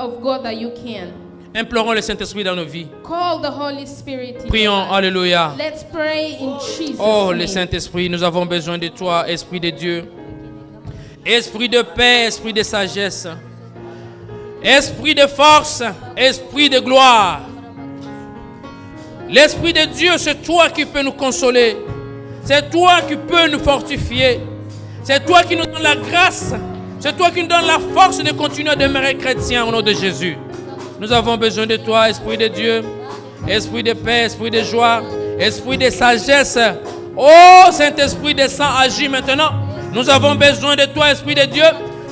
of God that you can. Implorons le Saint-Esprit dans nos vies. Call the Holy Spirit in Prions, your life. alléluia. Let's pray in Jesus' Oh, name. le Saint-Esprit, nous avons besoin de toi, Esprit de Dieu. Esprit de paix, esprit de sagesse. Esprit de force, esprit de gloire. L'Esprit de Dieu, c'est toi qui peux nous consoler. C'est toi qui peux nous fortifier. C'est toi qui nous donne la grâce. C'est toi qui nous donne la force de continuer à demeurer chrétien au nom de Jésus. Nous avons besoin de toi, Esprit de Dieu. Esprit de paix, esprit de joie, esprit de sagesse. Oh, Saint-Esprit, descends, agis maintenant. Nous avons besoin de toi, Esprit de Dieu.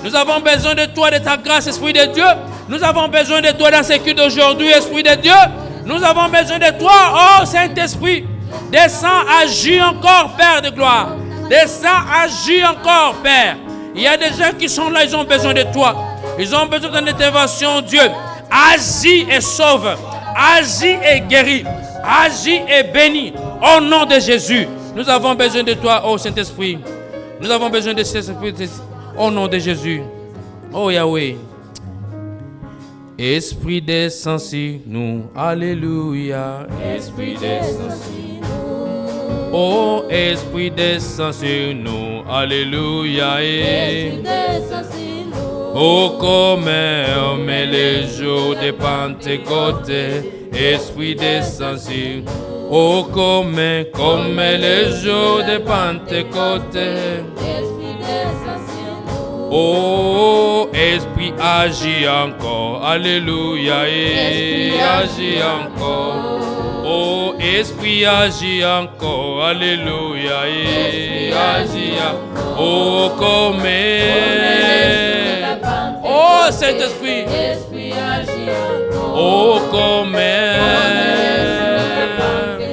Nous avons besoin de toi, de ta grâce, Esprit de Dieu. Nous avons besoin de toi dans ce culte d'aujourd'hui, Esprit de Dieu. Nous avons besoin de toi, oh Saint-Esprit. Descends, agis encore, Père de gloire. Descends, agis encore, Père. Il y a des gens qui sont là, ils ont besoin de toi. Ils ont besoin d'une intervention, Dieu. Agis et sauve. Agis et guéris. Agis et bénis. Au nom de Jésus. Nous avons besoin de toi, oh Saint-Esprit. Nous avons besoin de Saint-Esprit. Au nom de Jésus. Oh Yahweh. Esprit descend sur nous. Alléluia. Esprit descend sur nous. Oh, Esprit descend sur nous. Alléluia. Esprit descend sur nous. Oh, comme on met les jours de Pentecôte. Esprit descend sur nous. Oh, comme les jours de Pentecôte. Esprit descend sur nous. Oh, Esprit agit encore. Alléluia. Esprit Agit encore. Oh, Esprit agit encore. Alléluia. Agit encore. Oh, comme. Oh, Saint-Esprit. Esprit agit encore. Oh, comme.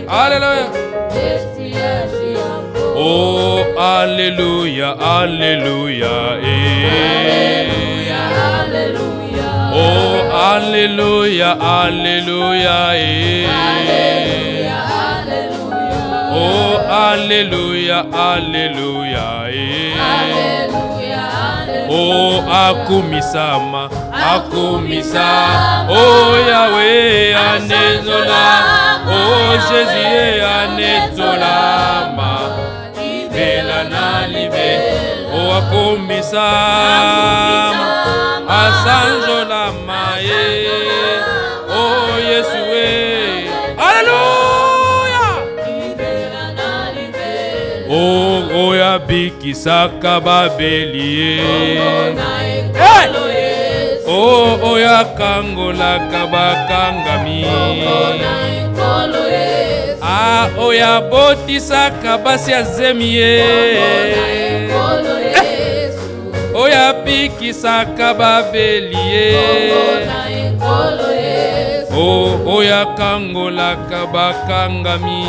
Alléluia. Esprit agit encore. Oh, Alléluia. Alléluia. Alléluia. Oh, Alléluia. Alléluia. Alléluia. Alléluia. Oh, Alléluia. Alléluia. Alléluia. Oh, akumisama. Akumisa. Oh, Yahweh, anezola. Oh, Jésus, anezolama. Libela na libe. Oh, akumisa. Asanjola maye. Oh, Yeshua. Alléluia. Oh, oya bikisaka babelie. Hey! Oh, oya kangola kabakangami. Ah, oya botisaka basi azemie. Oya bikisaka babelie. Oh, oya kangola kabakangami.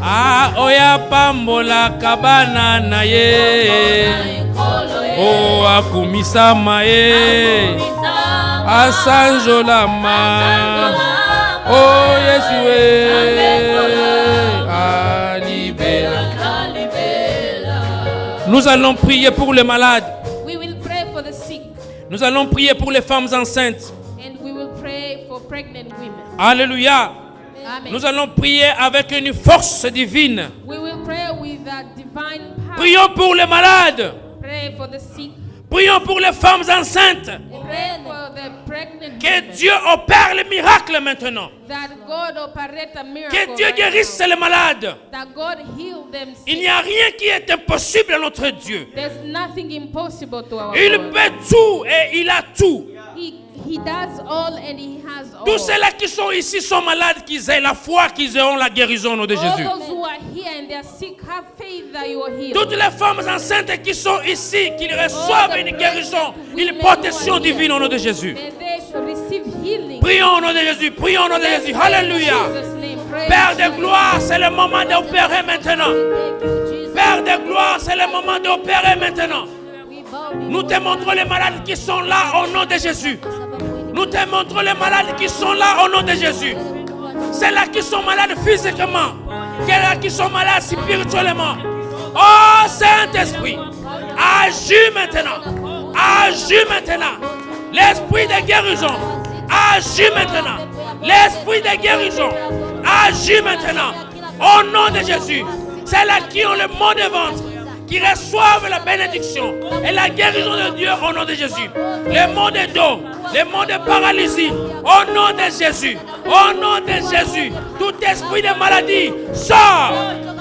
Ah, oya pambola kabana na ye. Oh, akumisama ye. Asanjolama. Oh, Yeshua. Alibela. Nous allons prier pour les malades. We will pray for the sick. Nous allons prier pour les femmes enceintes. And we will pray for pregnant women. Alléluia. Amen. Nous allons prier avec une force divine. We will pray with a divine power. Prions pour les malades. Pray for the sick. Prions pour les femmes enceintes. Pray for the pregnant Que women. Dieu opère le miracle maintenant. That God operate a miracle. Que Dieu right guérisse now. les malades. That God heal them sick. Il n'y a rien qui est impossible à notre Dieu. There's nothing impossible to our Il God. peut tout et il a tout. He does all and he has all. Tous ceux-là qui sont ici sont malades, qu'ils aient la foi, qu'ils auront la guérison au nom de All Jésus. those who are here and they are sick, have faith that you are healed. Toutes les femmes enceintes qui sont ici, qu'ils reçoivent une guérison, une protection divine au nom de Jésus. May they receive healing. Prions au nom de Jésus, prions au nom de Jésus. Alléluia. In Jesus' name, praise Père de Jesus. gloire, c'est le moment d'opérer maintenant. Père de gloire, c'est le moment d'opérer maintenant. Nous te montrons les malades qui sont là au nom de Jésus. Nous te montrons les malades qui sont là au nom de Jésus. Celles-là qui sont malades physiquement, celles-là qui sont malades spirituellement. Oh Saint-Esprit, agis maintenant. agis maintenant. L'esprit de guérison, agis maintenant. L'esprit de guérison, agis maintenant. Au nom de Jésus, c'est là qui ont le mot de ventre, qui reçoivent la bénédiction et la guérison de Dieu au nom de Jésus. Les maux de dos, les maux de paralysie, au nom de Jésus. Au nom de Jésus, tout esprit de maladie, sort.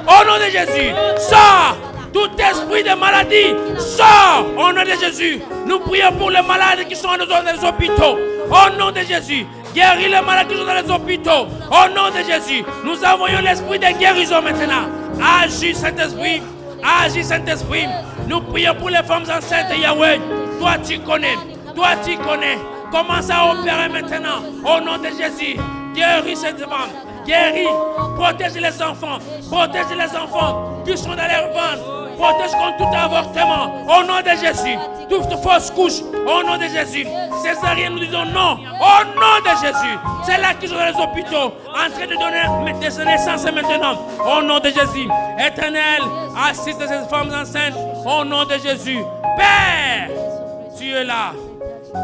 Au nom de Jésus, sort. Tout esprit de maladie, sort. Au nom de Jésus, nous prions pour les malades qui sont dans les hôpitaux. Au nom de Jésus, guéris les malades qui sont dans les hôpitaux. Au nom de Jésus, nous envoyons l'esprit de guérison maintenant. Agis, Saint-Esprit. Agis, Saint-Esprit. Nous prions pour les femmes enceintes, Yahweh. Toi, tu connais. Toi, tu connais. Commence à opérer maintenant. Au nom de Jésus. Guéris cette femme. Guéris. Protège les enfants. Protège les enfants qui sont dans leur ventre. Protège contre tout avortement. Au nom de Jésus. Toute fausse couche. Au nom de Jésus. Césarien, nous disons non. Au nom de Jésus. C'est là qu'ils sont dans les hôpitaux. En train de donner des naissances maintenant. Au nom de Jésus. Éternel, assiste ces femmes enceintes. Au nom de Jésus. Père, tu es là.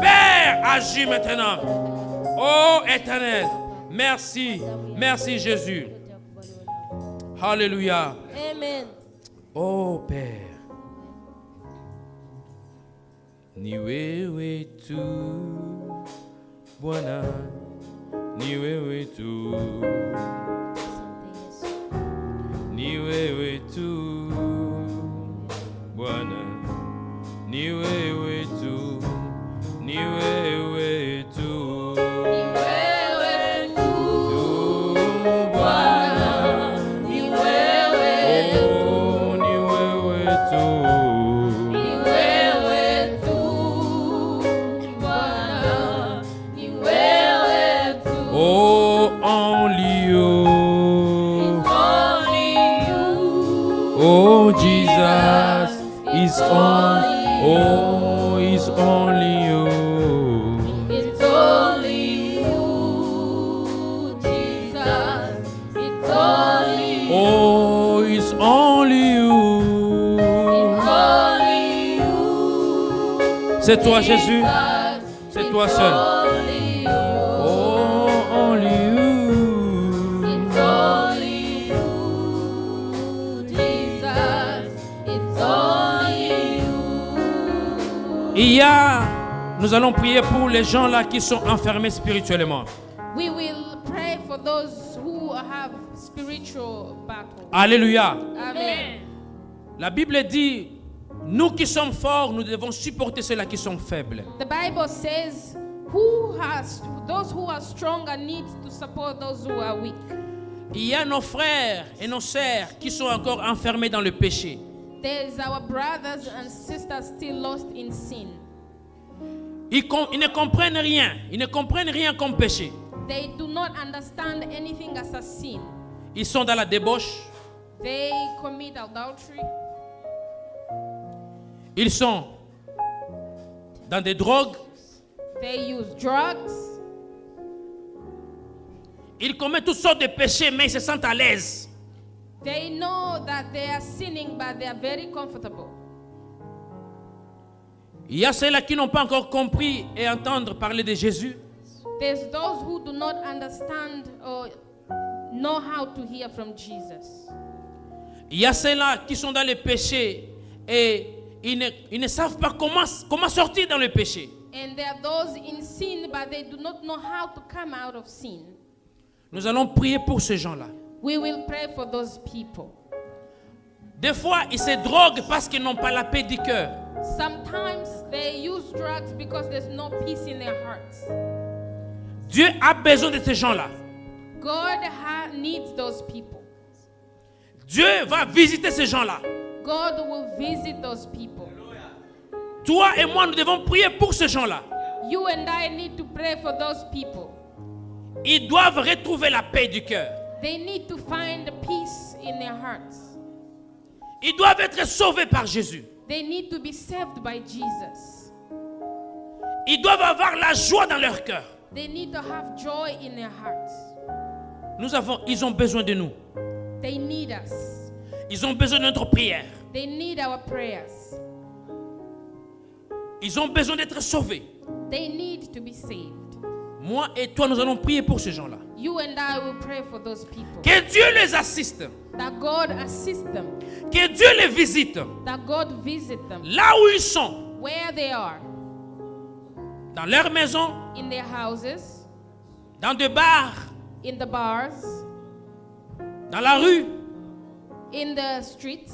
Père, agis maintenant. Oh Éternel. Merci. Merci Jésus. Alléluia. Amen. Oh Père, ni wewe tu Bwana, ni wewe tu, ni wewe tu Bwana, ni wewe tu, ni wewe tu. Oh Jesus, it's only you. It's only you, Jesus. It's only you. Oh, it's only you. It's only you. C'est toi Jésus. C'est toi seul. Only you. Oh, only you. It's only you, Jesus. It's only you. Nous allons prier pour les gens là qui sont enfermés spirituellement. We will pray for those who have spiritual battles. Alléluia. Amen. La Bible dit, nous qui sommes forts, nous devons supporter ceux-là qui sont faibles. The Bible says, those who are stronger need to support those who are weak. Il y a nos frères et nos sœurs qui sont encore enfermés dans le péché. There's our brothers and sisters still lost in sin. Ils ne comprennent rien. Ils ne comprennent rien comme péché. They do not understand anything as a sin. Ils sont dans la débauche. They commit adultery. Ils sont dans des drogues. They use drugs. Ils commettent toutes sortes de péchés, mais ils se sentent à l'aise. They know that they are sinning, but they are very comfortable. Il y a ceux-là qui n'ont pas encore compris et entendre parler de Jésus. There's those who do not understand or know how to hear from Jesus. Il y a ceux-là qui sont dans le péché et ils ne savent pas comment sortir dans le péché. And there are those in sin, but they do not know how to come out of sin. Nous allons prier pour ces gens-là. We will pray for those people. Des fois, ils se droguent parce qu'ils n'ont pas la paix du cœur. Sometimes they use drugs because there's no peace in their hearts. Dieu a besoin de ces gens-là. God needs those people. Dieu va visiter ces gens-là. God will visit those people. Toi et moi, nous devons prier pour ces gens-là. You and I need to pray for those people. Ils doivent retrouver la paix du cœur. They need to find peace in their hearts. Ils doivent être sauvés par Jésus. They need to be saved by Jesus. Ils doivent avoir la joie dans leur cœur. They need to have joy in their hearts. Ils ont besoin de nous. They need us. Ils ont besoin de notre prière. They need our prayers. Ils ont besoin d'être sauvés. They need to be saved. Moi et toi, nous allons prier pour ces gens-là. You and I will pray for those people. Que Dieu les assiste. That God assist them. Que Dieu les visite. That God visit them. Là où ils sont. Where they are. Dans leur maison. In their houses. Dans des bars. In the bars. Dans la rue. In the streets.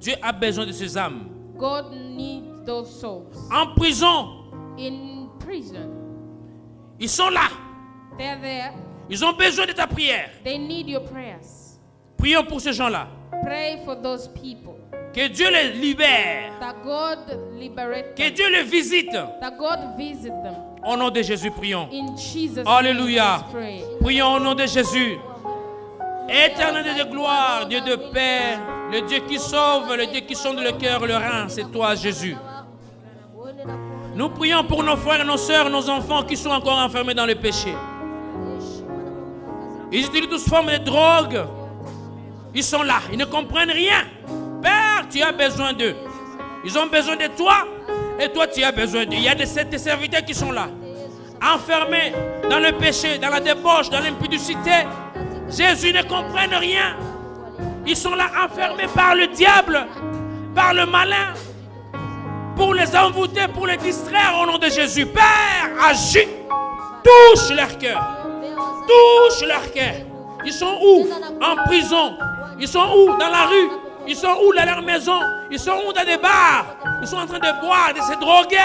Dieu a besoin de ces âmes. God needs those souls. En prison. In prison. Ils sont là. They're there. Ils ont besoin de ta prière. They need your prayers. Prions pour ces gens-là. Pray for those people. Que Dieu les libère. That God liberate Que them. Dieu les visite. That God visit them. Au nom de Jésus, prions. In Jesus' Alléluia. name, let's pray. Prions au nom de Jésus. Éternel Dieu de gloire, Dieu de paix, le Dieu qui sauve, le Dieu qui sonde le cœur, le rein, c'est toi, Jésus. Nous prions pour nos frères et nos sœurs, nos enfants qui sont encore enfermés dans le péché. Ils utilisent toutes formes de drogue. Ils sont là, ils ne comprennent rien. Père, tu as besoin d'eux. Ils ont besoin de toi et toi tu as besoin d'eux. Il y a des serviteurs qui sont là, enfermés dans le péché, dans la débauche, dans l'impudicité. Jésus ne comprennent rien. Ils sont là enfermés par le diable, par le malin, pour les envoûter, pour les distraire au nom de Jésus. Père, agis, touche leur cœur. Touche leur cœur. Ils sont où? En prison. Ils sont où? Dans la rue. Ils sont où? Dans leur maison. Ils sont où? Dans des bars. Ils sont en train de boire, de se droguer.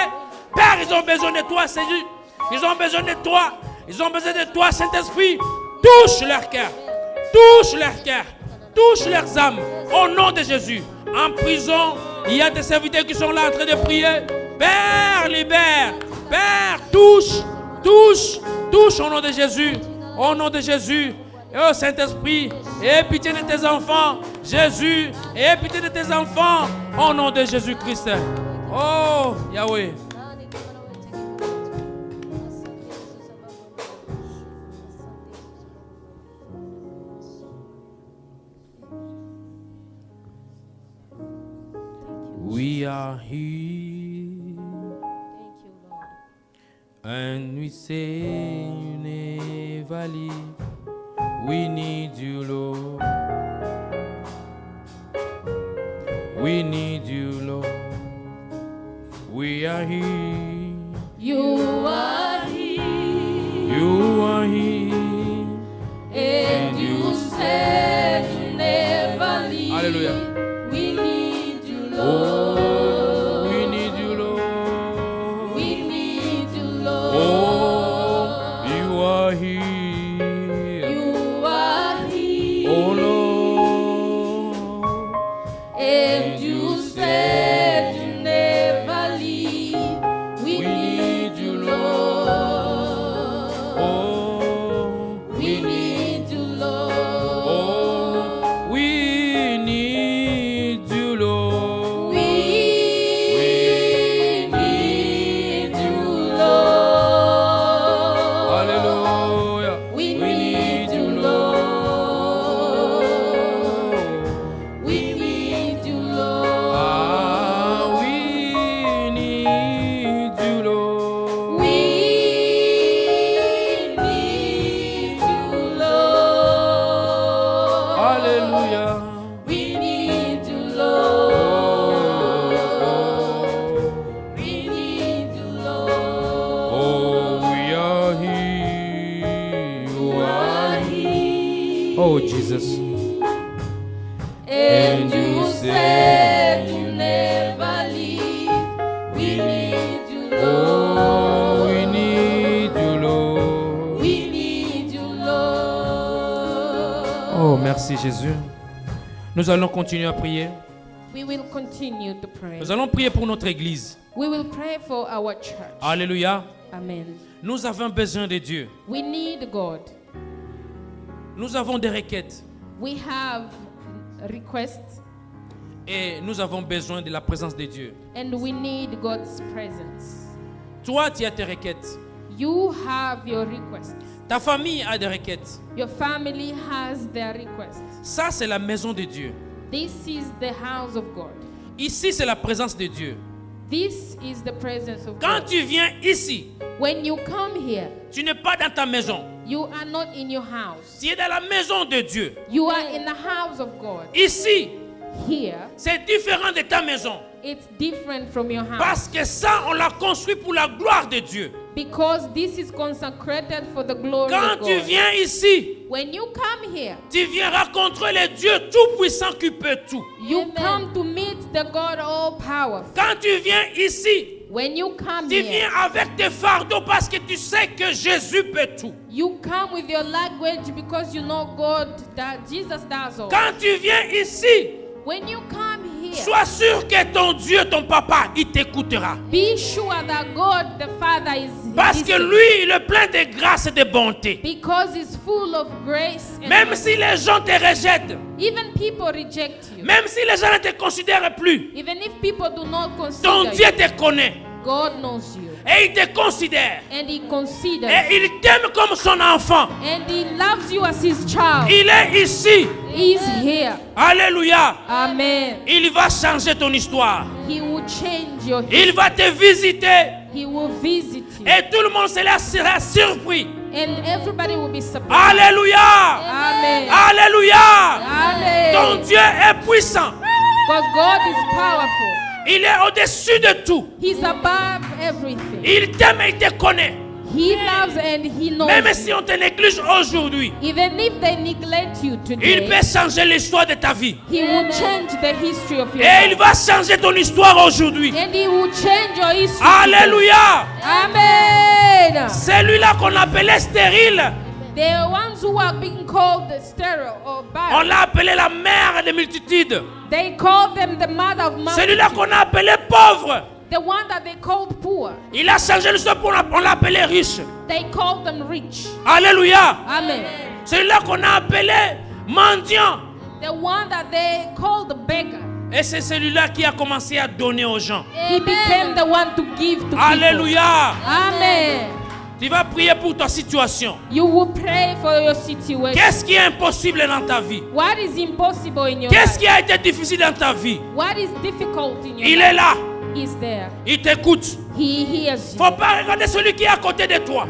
Père, ils ont besoin de toi, Seigneur. Ils ont besoin de toi. Ils ont besoin de toi, Saint-Esprit. Touche leur cœur. Touche leur cœur. Touche leurs âmes. Au nom de Jésus. En prison, il y a des serviteurs qui sont là en train de prier. Père, libère. Père, touche. Touche. Touche au nom de Jésus. Au nom de Jésus. Et au Saint-Esprit, aie pitié de tes enfants. Jésus, aie pitié de tes enfants. Au nom de Jésus-Christ. Oh, Yahweh. We are here. Thank you, Lord. And we say you never leave. We need you, Lord. We need you, Lord. We are here. You are here, You are here. and you said you never leave. Hallelujah. We need you, Oh, Lord. we need you, Lord. We need you, Lord. Oh, you are here. You are here, Oh, Lord. and you said you never leave. We need you, Lord. Oh, We need you, Lord. oh, we need you, Lord. We need you, Lord. Hallelujah. We need you, Lord. We need you, Lord. Ah, we need you, Lord. We need you, Lord. Hallelujah. We need you, Lord. We need you, Lord. Oh, we are here. You are here. Oh, Jesus. And you said you never leave. We need you, Oh, Lord. we need you, Lord. We need you, Lord. Oh, merci Jésus. Nous allons continuer à prier. We will continue to pray. Nous allons prier pour notre église. We will pray for our church. Alléluia. Amen. Nous avons besoin de Dieu. We need God. Nous avons des requêtes. We have requests Et nous avons besoin de la présence de Dieu. and we need God's presence. Toi, tu as tes requêtes. You have your requests. Ta famille a des requêtes. Your family has their requests. Ça, c'est la maison de Dieu. This is the house of God. Ici, c'est la présence de Dieu. This is the presence of Quand God. tu viens ici, When you come here, tu n'es pas dans ta maison. you are not in your house. Tu es dans la maison de Dieu. You are in the house of God. Ici, Here, c'est différent de ta maison. it's different from your house. Parce que ça, on l'a construit pour la gloire de Dieu. Because this is consecrated for the glory Quand of tu God. viens ici, When you come here, tu viens rencontrer le Dieu tout-puissant qui peut tout. you come to meet the God all-powerful. Quand tu viens ici, When you come tu here, viens avec tes fardeaux parce que tu sais que Jésus peut tout. you come with your language because you know God, that Jesus does all. Quand tu viens ici, When you come here, sois sûr que ton Dieu, ton papa, il t'écoutera. be sure that God the Father is Parce que listening. lui, il est plein de grâce et de bonté. Because he's full of grace and Même mercy. si les gens te rejettent, Even people reject you. même si les gens ne te considèrent plus, Even if people do not ton consider Dieu you, te connaît God knows you. et il te considère. And he considers Et il t'aime comme son enfant. and he loves you as his child. Il est ici. He's here. Alléluia. Amen. Il va changer ton histoire. He will change your Il va te visiter. He will visit you. Et tout le monde sera surpris. And everybody will be surprised. Alléluia. Amen. Alléluia. Ton Amen. Dieu est puissant. Because God is powerful. Il est au-dessus de tout. He's above everything. Il t'aime et il te connaît. He loves and he knows Même you. si on te néglige aujourd'hui, Even if they neglect you il today, peut changer l'histoire de ta vie. he will change the history of your Et il life. va changer ton histoire aujourd'hui. And he will change your history. Alléluia. Amen. Celui-là qu'on appelait stérile, The ones who are being called sterile or on barren, l'a appelé la mère des multitudes. they call them the mother of Celui-là multitudes. qu'on a appelé pauvre, The one that they called poor, il a changé l'histoire pour on l'a appelé riche. they called them rich. Alléluia. Amen. Celui-là qu'on a appelé mendiant. The one that they called the beggar, Et c'est celui-là qui a commencé à donner aux gens. he became the one to give to people. Alléluia. Amen. Tu vas prier pour ta situation. You will pray for your situation. Qu'est-ce qui est impossible dans ta vie? What is impossible in your Qu'est-ce life? qui a été difficile dans ta vie? What is difficult in your Il life? est là. He's there. Il t'écoute. He hears you. Faut pas regarder celui qui est à côté de toi.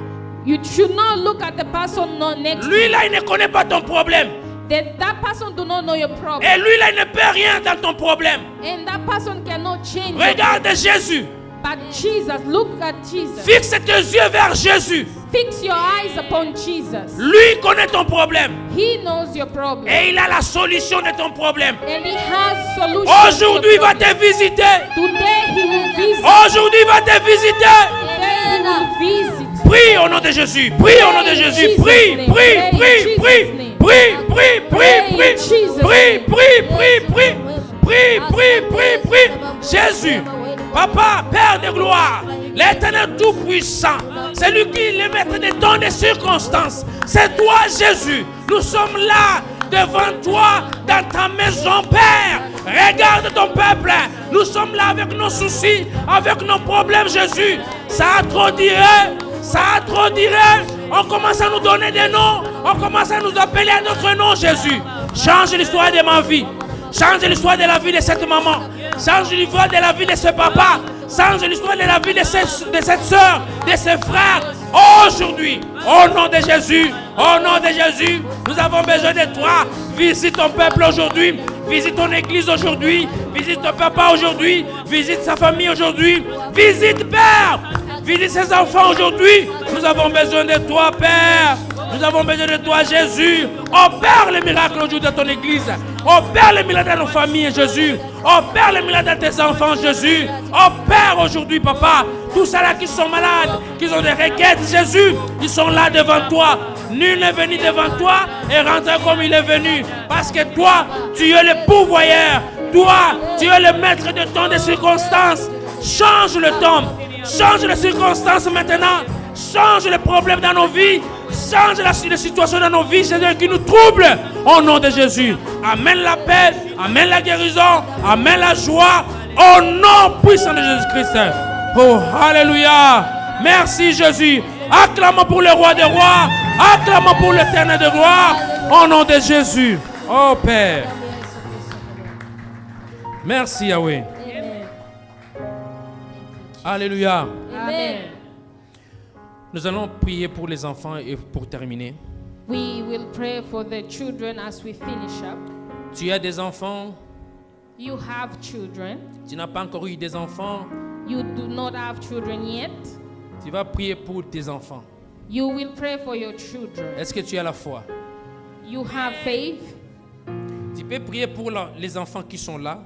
You should not look at the person not next to Lui you. là, il ne connaît pas ton problème. That person do not know your problem. Et lui là, il ne peut rien dans ton problème. And that person cannot change. Regarde Jésus. But Jesus, look at Jesus. Fixe tes yeux vers Jésus. Fix your eyes upon Jesus. Lui connaît ton problème. He knows your problem. Et il a la solution de ton problème. And he has solutions. Aujourd'hui, il va te visiter. Today he will visit. Aujourd'hui, il va te visiter. Today he will visit. Prie au nom de Jésus. Prie au nom de Jésus. Prie, prie, prie, prie. Prie, prie, prie, prie. Prie, prie, prie, prie. Prie, prie, prie, prie. Jésus, Papa, Père de gloire, l'Éternel tout-puissant, c'est lui qui est le maître des temps des circonstances. C'est toi, Jésus. Nous sommes là devant toi dans ta maison, Père. Regarde ton peuple. Nous sommes là avec nos soucis, avec nos problèmes, Jésus. Ça a trop duré. Ça a trop duré. On commence à nous donner des noms. On commence à nous appeler à notre nom, Jésus. Change l'histoire de ma vie. Change l'histoire de la vie de cette maman. Change l'histoire de la vie de ce papa. Change l'histoire de la vie de cette soeur, de ses frères. Aujourd'hui, au nom de Jésus, au nom de Jésus, nous avons besoin de toi. Visite ton peuple aujourd'hui. Visite ton église aujourd'hui. Visite ton papa aujourd'hui. Visite sa famille aujourd'hui. Visite, Père. Visite ses enfants aujourd'hui. Nous avons besoin de toi, Père. Nous avons besoin de toi, Jésus. Opère les miracles aujourd'hui dans ton église. Opère les miracles dans nos familles, Jésus. Opère les miracles dans tes enfants, Jésus. Opère aujourd'hui, Papa. Tous ceux-là qui sont malades, qui ont des requêtes, Jésus, ils sont là devant toi. Nul n'est venu devant toi et rentre comme il est venu. Parce que toi, tu es le pourvoyeur. Toi, tu es le maître de temps des circonstances. Change le temps. Change les circonstances maintenant. Change les problèmes dans nos vies. Change la situation dans nos vies, Seigneur, qui nous trouble. Au nom de Jésus. Amène la paix. Amène la guérison. Amène la joie. Au nom puissant de Jésus-Christ. Oh, alléluia. Merci, Jésus. Acclamons pour le roi des rois. Acclamons pour l'éternel de gloire. Au nom de Jésus. Oh, Père. Merci, Yahweh. Alléluia. Amen. Nous allons prier pour les enfants et pour terminer. We will pray for the children as we finish up. Tu as des enfants, You have children. tu n'as pas encore eu des enfants, You do not have children yet. tu vas prier pour tes enfants. You will pray for your children. Est-ce que tu as la foi? You have faith. Tu peux prier pour les enfants qui sont là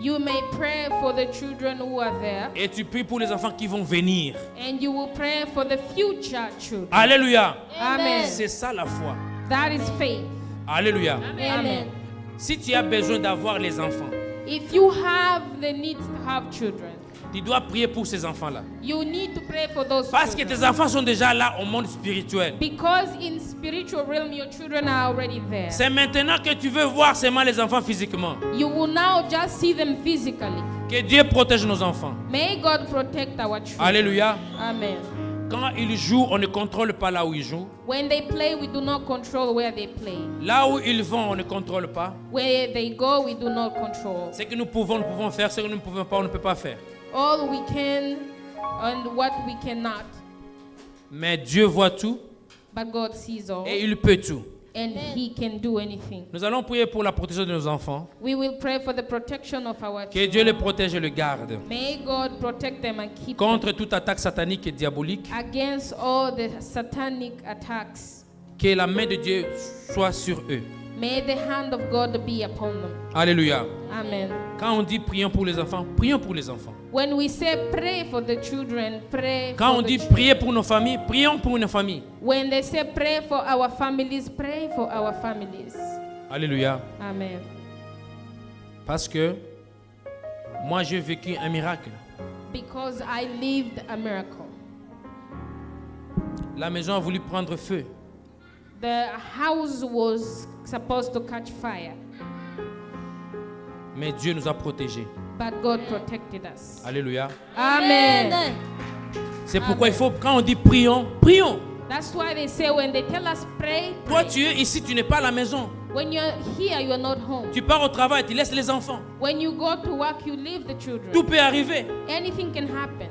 You may pray for the children who are there. et tu pries pour les enfants qui vont venir. And you will pray for the future children. Alléluia. Amen. C'est ça la foi. That is faith. Alléluia. Amen. Si tu as besoin d'avoir les enfants, If you have the need to have children, tu dois prier pour ces enfants-là. you need to pray for those Parce que children. tes enfants sont déjà là au monde spirituel. Because in spiritual realm, your children are already there. C'est maintenant que tu veux voir seulement les enfants physiquement. You will now just see them physically. Que Dieu protège nos enfants. May God protect our children. Alléluia. Amen. Quand ils jouent, on ne contrôle pas là où ils jouent. When they play, we do not control where they play. Là où ils vont, on ne contrôle pas. Where they go, we do not control. Ce que nous pouvons faire. Ce que nous ne pouvons pas, on ne peut pas faire. All we can and what we cannot. Mais Dieu voit tout But God sees all. et il peut tout. And He can do anything. Nous allons prier pour la protection de nos enfants. We will pray for the protection of our Que children. Dieu les protège et les garde May God protect them and keep them contre toute attaque satanique et diabolique. against all the satanic attacks. Que la main de Dieu soit sur eux. May the hand of God be upon them. Alléluia. Amen. Quand on dit prions pour les enfants, prions pour les enfants. When we say pray for the children, pray Quand for on the dit children. prier pour nos familles, prions pour nos familles. When they say pray for our families, pray for our families. Alléluia. Amen. Parce que moi j'ai vécu un miracle. Because I lived a miracle. La maison a voulu prendre feu. The house was supposed to catch fire, Mais Dieu nous a protégés. but God protected us. Alléluia. Amen. C'est pourquoi il faut, quand on dit prions, prions. That's why they say when they tell us pray, Toi pray. tu es ici, tu n'es pas à la maison. When you're here, you're not home. Tu pars au travail, tu laisses les enfants. When you go to work, you leave the children. Tout peut arriver. Anything can happen,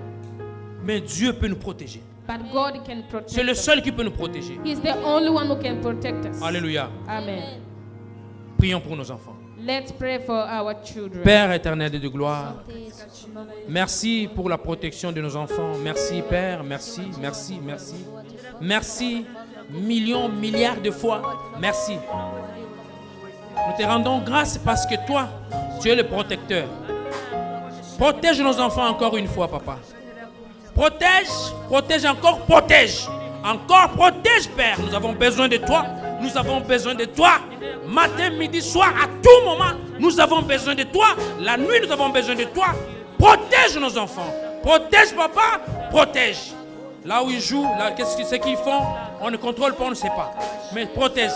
Mais Dieu peut nous protéger. but God can protect C'est le us. seul qui peut nous protéger. He's the only one who can protect us. Alléluia. Amen. Prions pour nos enfants. Let's pray for our children. Père éternel de gloire, merci pour la protection de nos enfants. Merci Père, merci, merci, merci. Merci millions, milliards de fois. Merci. Nous te rendons grâce parce que toi, tu es le protecteur. Protège nos enfants encore une fois, Papa. Protège, protège encore, protège. Encore protège, Père. Nous avons besoin de toi. Nous avons besoin de toi. Matin, midi, soir, à tout moment, nous avons besoin de toi. La nuit, nous avons besoin de toi. Protège nos enfants. Protège, Papa. Protège. Là où ils jouent, là, ce qu'ils font, on ne contrôle pas, on ne sait pas. Mais protège.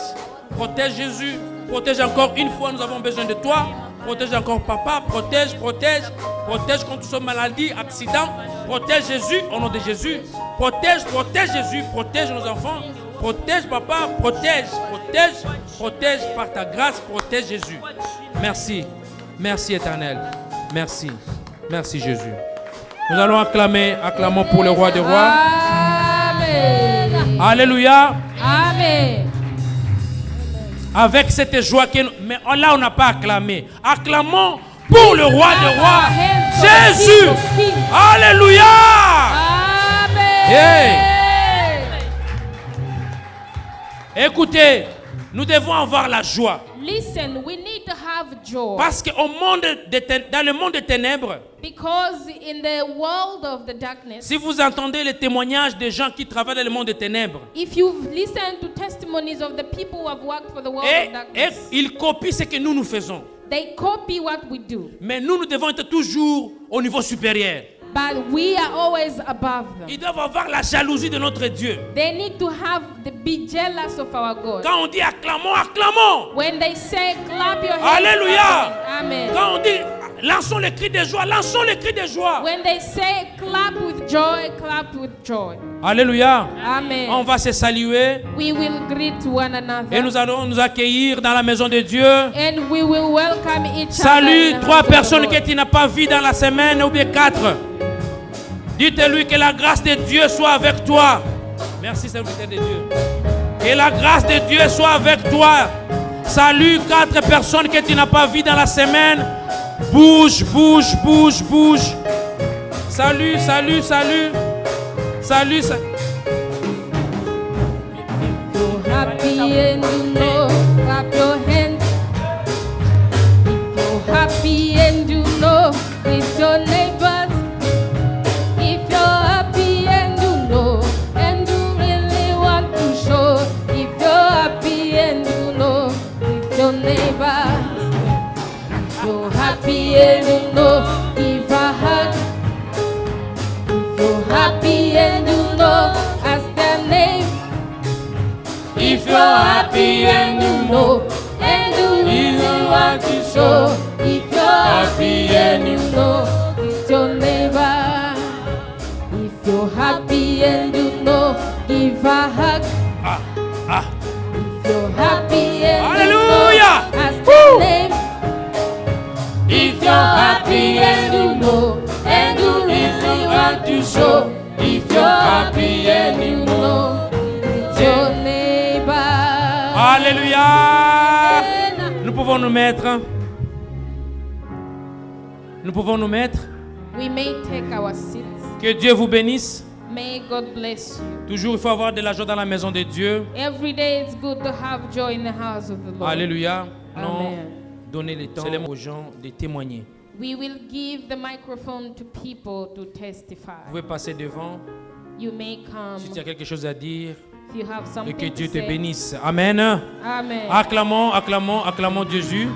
Protège Jésus. Protège encore une fois, nous avons besoin de toi. Protège encore Papa. Protège, protège. Protège contre toute maladie, accident. Protège Jésus, au nom de Jésus. Protège, protège Jésus. Protège nos enfants. Protège Papa. Protège, protège. Protège par ta grâce. Protège Jésus. Merci. Merci éternel. Merci. Merci Jésus. Nous allons acclamer. Acclamons pour le roi des rois. Amen. Alléluia. Amen. Avec cette joie que mais là on n'a pas acclamé. Acclamons pour le roi des rois, Jésus. Alléluia. Amen. Hey. Écoutez, nous devons avoir la joie. Listen, we need to have joy. Parce que dans le monde des ténèbres, Because in the world of the darkness, si vous entendez les témoignages des gens qui travaillent dans le monde des ténèbres, if you've listened to testimonies of the people who have worked for the world et of darkness, ils copient ce que nous faisons. they copy what we do. Mais nous devons être toujours au niveau supérieur. But we are always above them. Ils doivent avoir la jalousie de notre Dieu. They need to be jealous of our God. Quand on dit acclamons, acclamons. When they say clap your hands, Alléluia. Amen. Quand on dit lançons les cris de joie, lançons les cris de joie. When they say clap with joy, clap with joy. Alléluia. Amen. On va se saluer We will greet one another. et nous allons nous accueillir dans la maison de Dieu. And we will welcome each other. Salut in the 3 house of personnes the que Lord. tu n'as pas vues dans la semaine ou bien 4. Dites-lui que la grâce de Dieu soit avec toi. Merci, serviteur de Dieu. Que la grâce de Dieu soit avec toi. Salue 4 personnes que tu n'as pas vues dans la semaine. Bouge, bouge, bouge, bouge. Salut, salut, salut. Salut, salut. You're happy and you know, clap your hands. If you're happy and you know, with your neighbors. If you're happy and you know, and you really want to show. If you're happy and you know, with your neighbors. If you're happy and you know, give a hug. If you're happy and you know, ask their name. If you're happy and you know, and you really want to show. If you're happy and you know, it's your neighbor. If you're happy and you know, give a hug. If you're happy and Hallelujah. you know, ask their name. If you're happy and you know, and you really want to show. If you're happy and you know, it's your neighbor. Alléluia. Nous pouvons nous mettre. Nous pouvons nous mettre. We may take our seats. Que Dieu vous bénisse. May God bless you. Toujours, il faut avoir de la joie dans la maison de Dieu. Every day it's good to have joy in the house of the Lord. Alléluia. Non, Amen. donnez le temps aux gens de témoigner. We will give the microphone to people to testify. Vous pouvez passer devant. You may come Si tu as quelque chose à dire, if you have et something que Dieu to te say. bénisse. Amen. Amen. Acclamons, acclamons, acclamons Jésus.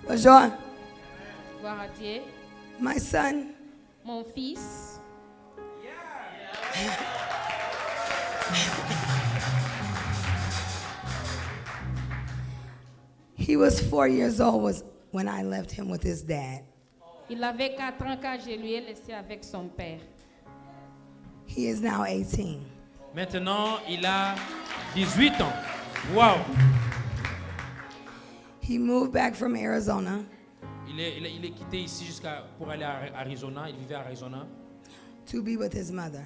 Bonjour, Gloire à Dieu. my son, Mon fils, he was 4 years old when I left him with his dad. il avait 4 ans quand je lui ai laissé avec son père. He is now 18. Maintenant, il a 18 ans. Wow. He moved back from Arizona Il est quitté ici pour aller à Arizona. Il vivait à Arizona. to be with his mother.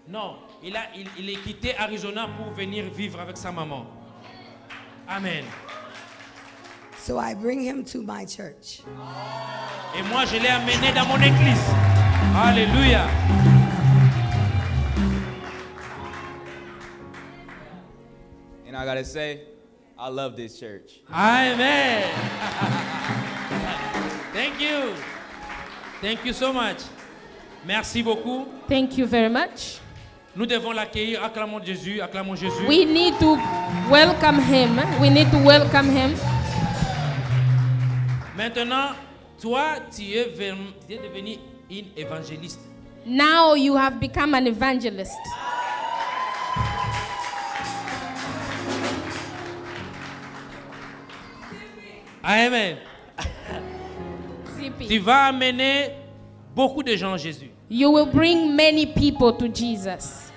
Non, il est quitté Arizona pour venir vivre avec sa maman. Amen. So I bring him to my church. Et moi, je l'ai amené dans mon église. Alléluia. And I gotta say, I love this church. Amen. Thank you. Thank you so much. Merci beaucoup. Thank you very much. Nous devons l'accueillir. Acclamons Jésus. Acclamons Jésus. We need to welcome him. We need to welcome him. Maintenant, toi, tu es devenu une évangéliste. Now you have become an evangelist. Amen. CP. Tu vas amener beaucoup de gens à Jésus. You will bring many people to Jesus.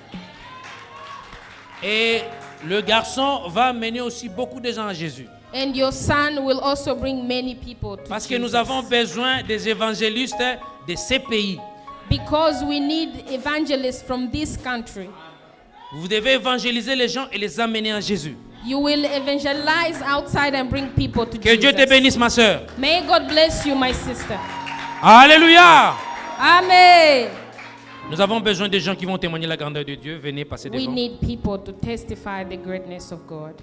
Et le garçon va amener aussi beaucoup de gens à Jésus. And your son will also bring many people to Parce que Jesus. nous avons besoin des évangélistes de ces pays. Because we need evangelists from this country. Vous devez évangéliser les gens et les amener à Jésus. You will evangelize outside and bring people to Que Jesus. Dieu te bénisse, ma sœur. May God bless you, my sister. Alléluia. Amen. Nous avons besoin de gens qui vont témoigner la grandeur de Dieu. Venez passer We devant. need people to testify the greatness of God.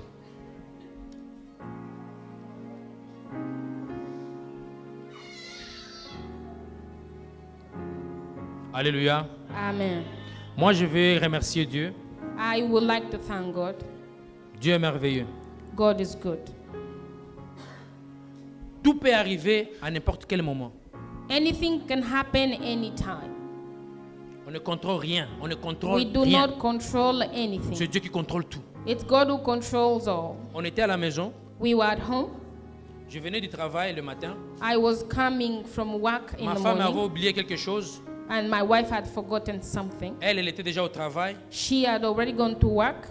Alléluia. Amen. Moi, je vais remercier Dieu. I would like to thank God. Dieu est merveilleux. God is good. Tout peut arriver à n'importe quel moment. Anything can happen anytime. On ne contrôle rien. On ne contrôle We do rien. not control C'est anything. Dieu qui contrôle tout. It's God who controls all. On était à la maison. We were at home. Je venais du travail le matin. I was coming from work in Ma the femme avait morning, oublié quelque chose. and my wife had forgotten something. Elle était déjà au travail. She had already gone to work,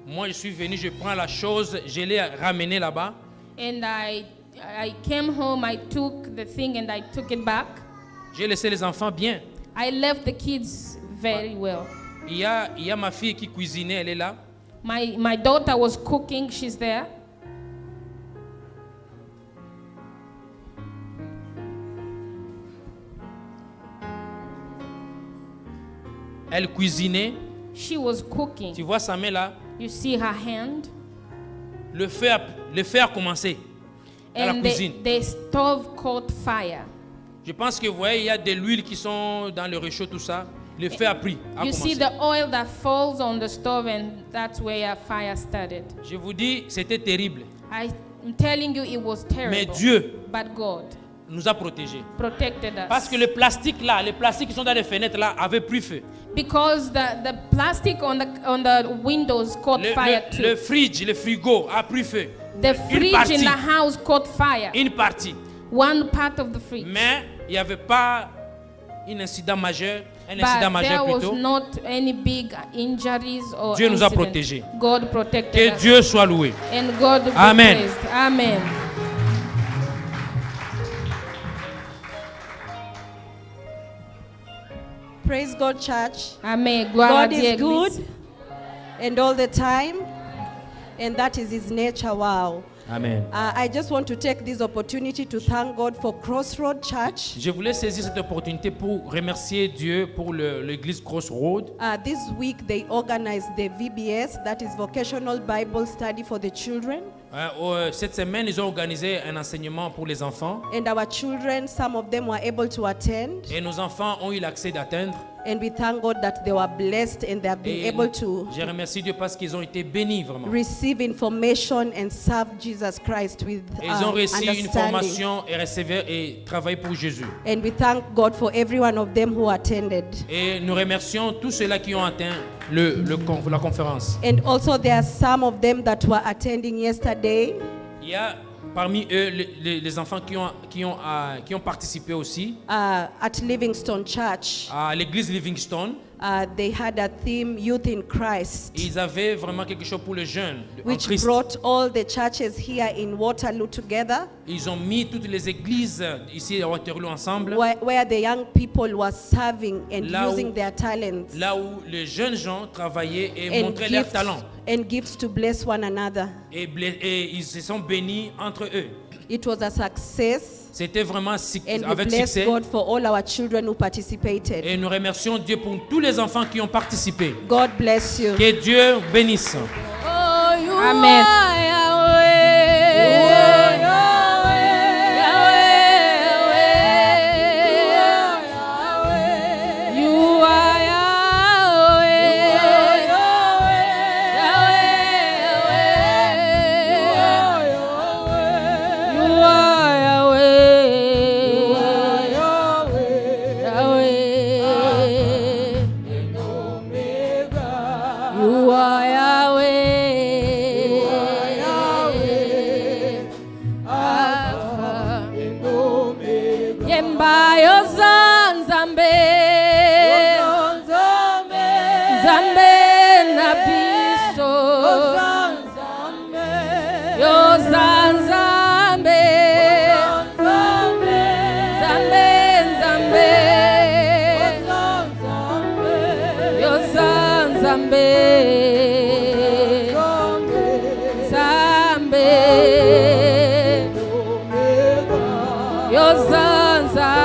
Moi, je suis venu, je prends la chose, je l'ai ramenée là-bas. and I I came home, I took the thing and I took it back. J'ai laissé les enfants bien. I left the kids very well. Il y a ma fille qui cuisinait, elle est là. My daughter was cooking, she's there. Elle cuisinait. She was cooking. Tu vois sa main là? You see her hand? Le feu a commencé dans la And cuisine. the stove caught fire. Je pense que vous voyez, il y a de l'huile qui sont dans le réchaud, tout ça. Le feu a You see commencé. the oil that falls on the stove, and that's where a fire started. Je vous dis, c'était terrible. I'm telling you, it was terrible. Mais Dieu But God nous a protégés. protected us. Parce que le plastique là, les plastiques qui sont dans les fenêtres là, avaient pris feu. Because the plastic on the windows caught fire too. Le frigo a pris feu. The fridge in the house caught fire. Une partie. One part of the fridge. Mais il n'y avait pas un incident majeur. Un But incident majeur there was plutôt. not any big injuries or Dieu nous a incident. protégés. God protected Que us. Dieu soit loué. And God be Amen. praised. Amen. Praise God, church. Amen. Gloire à God Dieu, is good Église. and all the time, and that is His nature. Wow. Amen. I just want to take this opportunity to thank God for Crossroad Church. Je voulais saisir cette opportunité pour remercier Dieu pour l'église Crossroad. This week they organized the VBS, that is Vocational Bible Study for the children. Cette semaine, ils ont organisé un enseignement pour les enfants. And our children, some of them were able to attend. Et nos enfants ont eu l'accès d'atteindre. And we thank God that they were blessed and they have been Et able to je remercie Dieu parce qu'ils ont été bénis vraiment. receive information and serve Jesus Christ with Et ils ont reçu une understanding. formation et recevoir et travailler pour Jésus. And we thank God for every one of them who attended. Et nous remercions tous ceux-là qui ont atteint la conférence. And also there are some of them that were attending yesterday. Il y a parmi eux les enfants qui ont participé aussi At Livingstone Church. à l'église Livingstone. They had a theme, Youth in Christ, Ils avaient vraiment quelque chose pour les jeunes en which Christ. brought all the churches here in Waterloo together, Ils ont mis toutes les églises ici à Waterloo ensemble. where the young people were serving and Là où- using their talents Là où les jeunes gens travaillaient et montraient leurs talents. and gifts to bless one another. Et ils se sont bénis entre eux. It was a success, C'était vraiment and we avec bless succès. God for all our children who participated. Et nous remercions Dieu pour tous les enfants qui ont participé. God bless you. Que Dieu bénisse. Amen. You are Yahweh. Alpha. Yembayo Zanzambe. Zambe na piso. Yo Zanzambe. Zambe, Zambe. Yo Zanzambe. Zambe. Yo Zanzambe.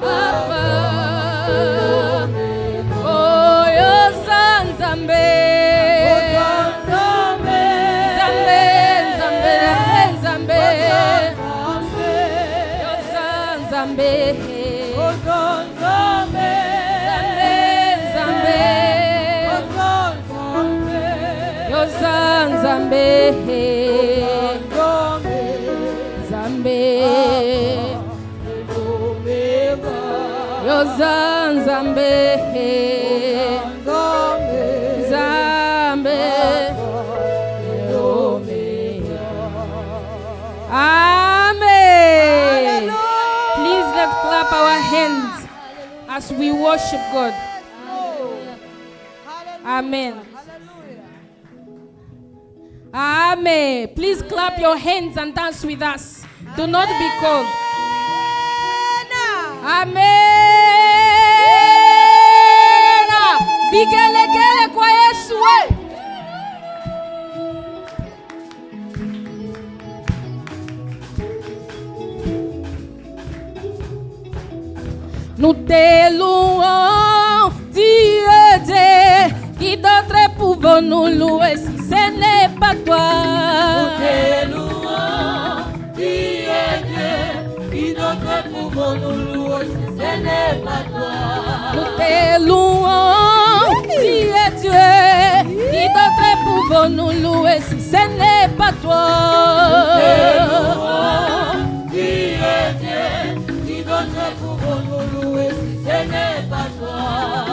Alpha. Oh, yo Zanzambe. Zambe, Zambe, Zambe, Zambe. Yo Zanzambe. Zambe, Zambe. Yo Zanzambe. Zambe. Yo Zanzambe. Zambe. Amen. Please let's clap our hands as we worship God. Amen. Amen. Please clap your hands and dance with us. Do not be cold. Amen. Vigelegele kwa Yesu we. Nous te louons, Dieu, qui d'autre pouvons nous louer si ce n'est pas toi? Nous te louons, Dieu, qui d'autre pouvons nous louer si ce n'est pas toi? Nous te louons, Dieu, qui d'autre pouvons nous louer si ce n'est pas toi? Nous te louons, Dieu, qui d'autre pouvons nous louer si ce n'est pas toi?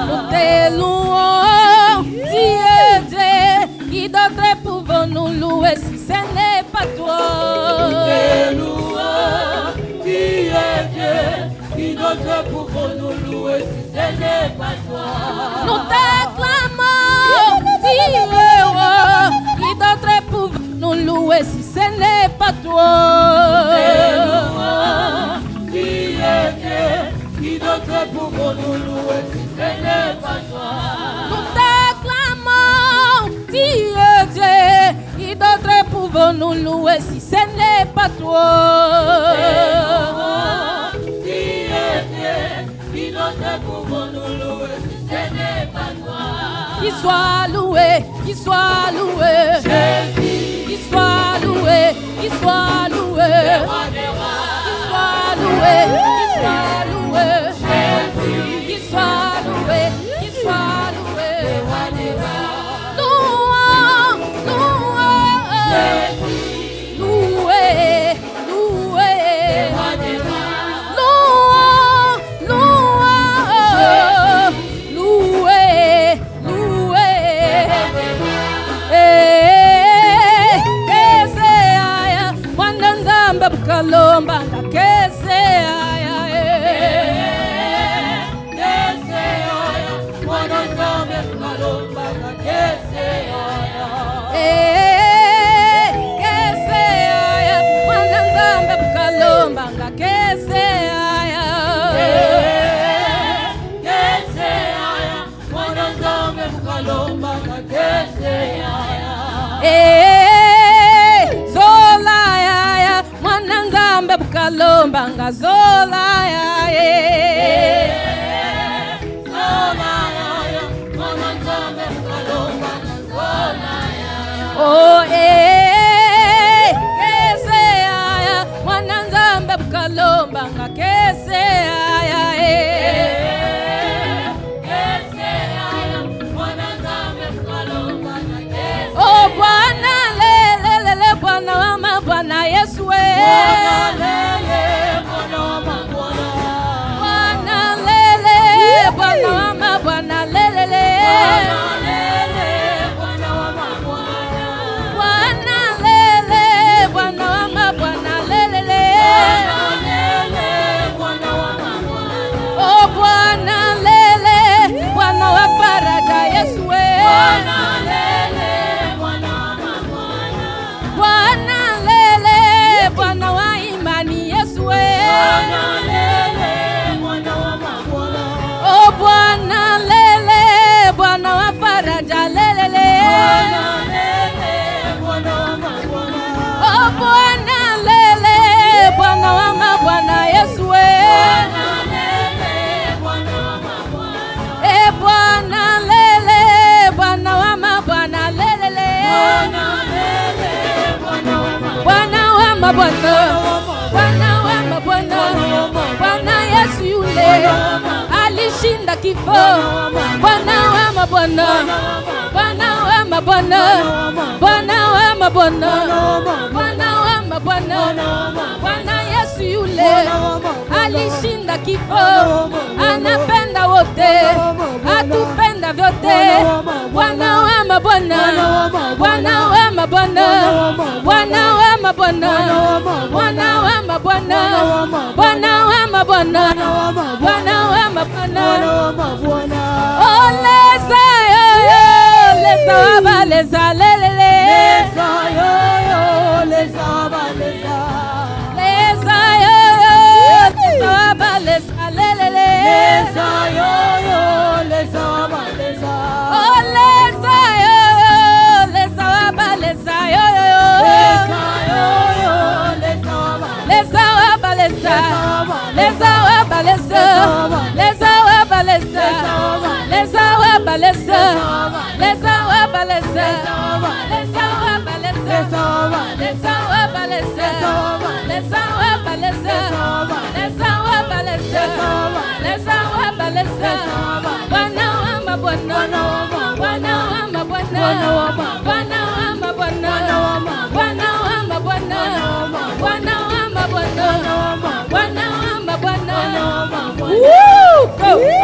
Nous te louons, Dieu, qui d'autre pouvons nous louer si ce n'est pas toi? Nous te louons, Dieu, qui d'autre pouvons nous louer si ce n'est pas toi? Nous t'acclamons, Dieu, qui d'autre pouvons nous louer si ce n'est pas toi? Qui d'autre pouvons nous louer si ce n'est pas toi? Nous t'acclamons, Dieu, qui d'autre pouvons nous louer si ce n'est pas toi? Qui d'autre pouvons nous louer si ce n'est pas toi? Qu'il soit loué, qu'il soit loué, Jésus, qu'il soit loué, qu'il soit loué, le roi des rois, qu'il soit loué, qu'il soit loué, Jésus, qu'il soit loué, qu'il soit loué, le roi des rois, louange, louange, Jésus, loué, loué, le roi des rois, louange, louange, loué, loué. Kese aya, mwana nzambe bukalomba nga kese aya. Kese aya, mwana nzambe bukalomba nga kese aya. Zola aya, mwana nzambe bukalomba nga zola aya. Oh kese aya, mwana nzambe bukalomba nga kese aya. Oh Bwana lele, Bwana wa mabwana Yesu we. Bwana lele, Bwana wa mabwana lele. Bwana lele, Bwana wa mabwana lele. Oh Bwana lele, Bwana wa faraja Yesu we. Bwana lele, Bwana wa imani Yesu we. Oh Bwana lele, Bwana wa faraja lele. Oh Bwana lele, Bwana wa mabwana Yesu we. Bwana lele, Bwana wa mabwana lele. Bwana wa mabwana, Bwana wa mabwana, Bwana Yesu yule alishinda kifo. Bwana wa mabwana, Bwana wa mabwana, Bwana wa mabwana, Bwana wa mabwana, Bwana Yesu yule alishinda kifo. Anapenda wote, atupenda vyote. Bwana wa mabwana, Bwana wa mabwana, Bwana wa mabwana, Bwana wa mabwana, Bwana wa mabwana, Bwana wa mabwana. Oh leza yo, leza waba leza lelele. balesa, lesa wa balesa, lesa wa balesa, lesa wa balesa, lesa wa balesa, lesa wa balesa, lesa wa balesa, lesa wa balesa, lesa wa balesa, lesa wa balesa, Bwana wa mabwana, Bwana wa mabwana, Bwana wa mabwana, Bwana wa mabwana, Bwana wa mabwana, Bwana wa mabwana. Woo! Go!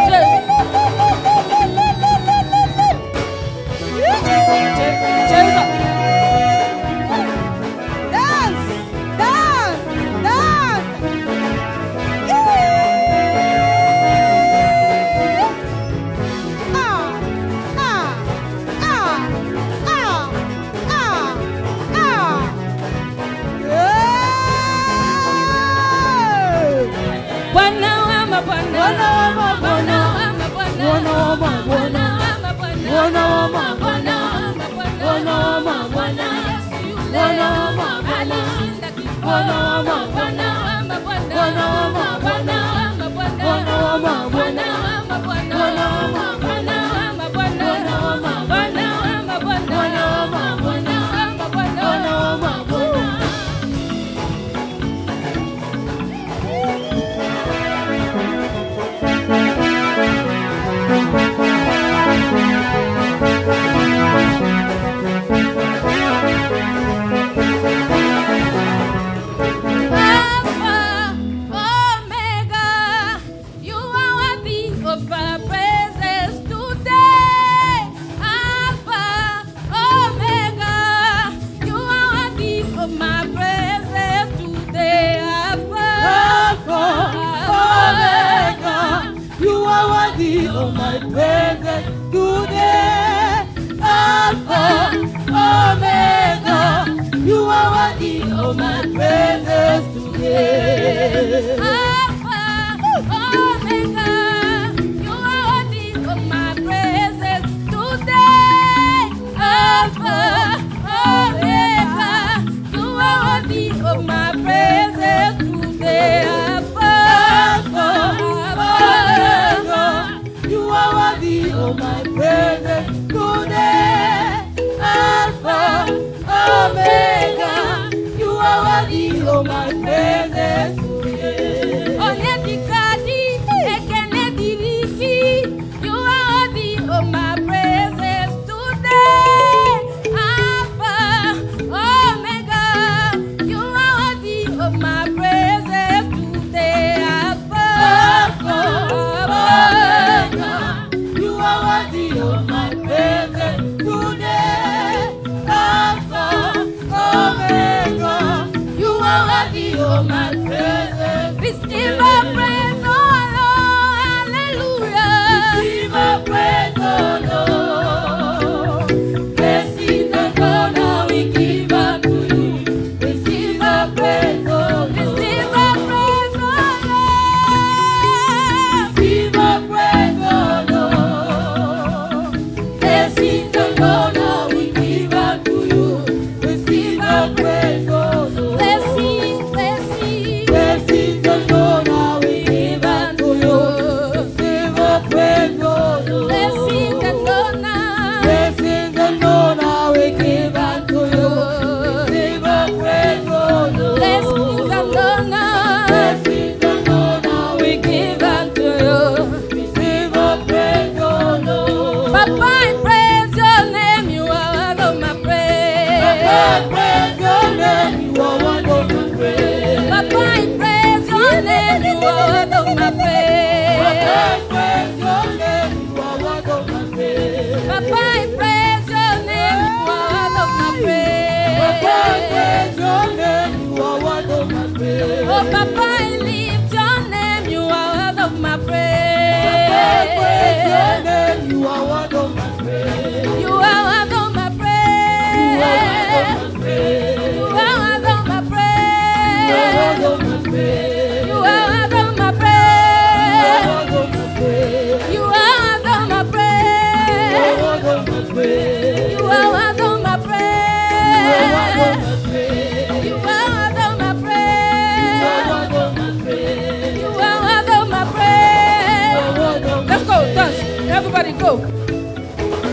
everybody go.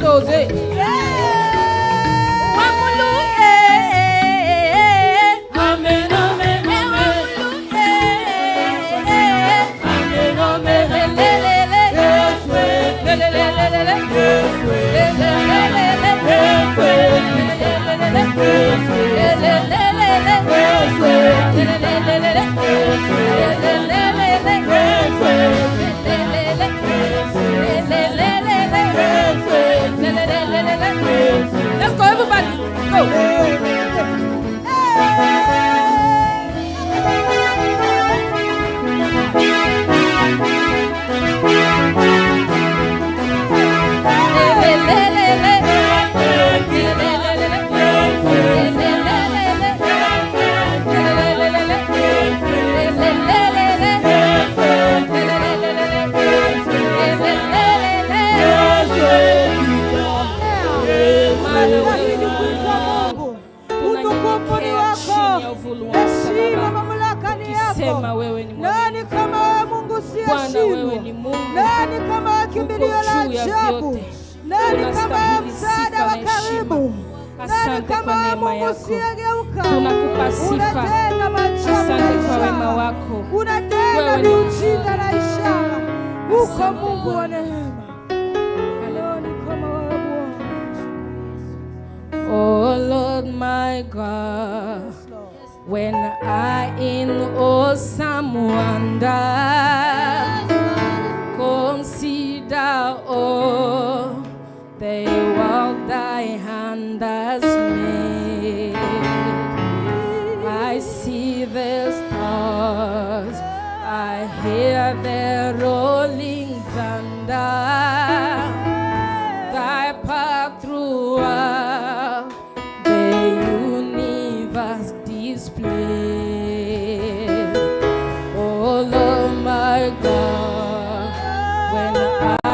Doze. Wamulu, amen, amen, let's go, everybody. Go. Sema wewe ni nani kama wewe Mungu Bwana, wewe ni siyeshindwa? Mungu. Nani kama wewe kimbilio la ajabu? Nani kama wewe msaada wa karibu? Nani Asante kama kwa wewe neema Mungu yako. usiyegeuka? Tunakupa sifa. Unatenda maajabu Asante na kwa wema ishara. wako. Unatenda Wewe ni miujiza na ishara. Uko Asante Mungu wa Bwana. neema. Nani kama wewe Bwana? Oh Lord my God, when I in awesome wonder consider all the work thy hand has made, I see the stars, I hear the rolling thunder, thy path throughout the universe displayed. Oh Lord my God, when I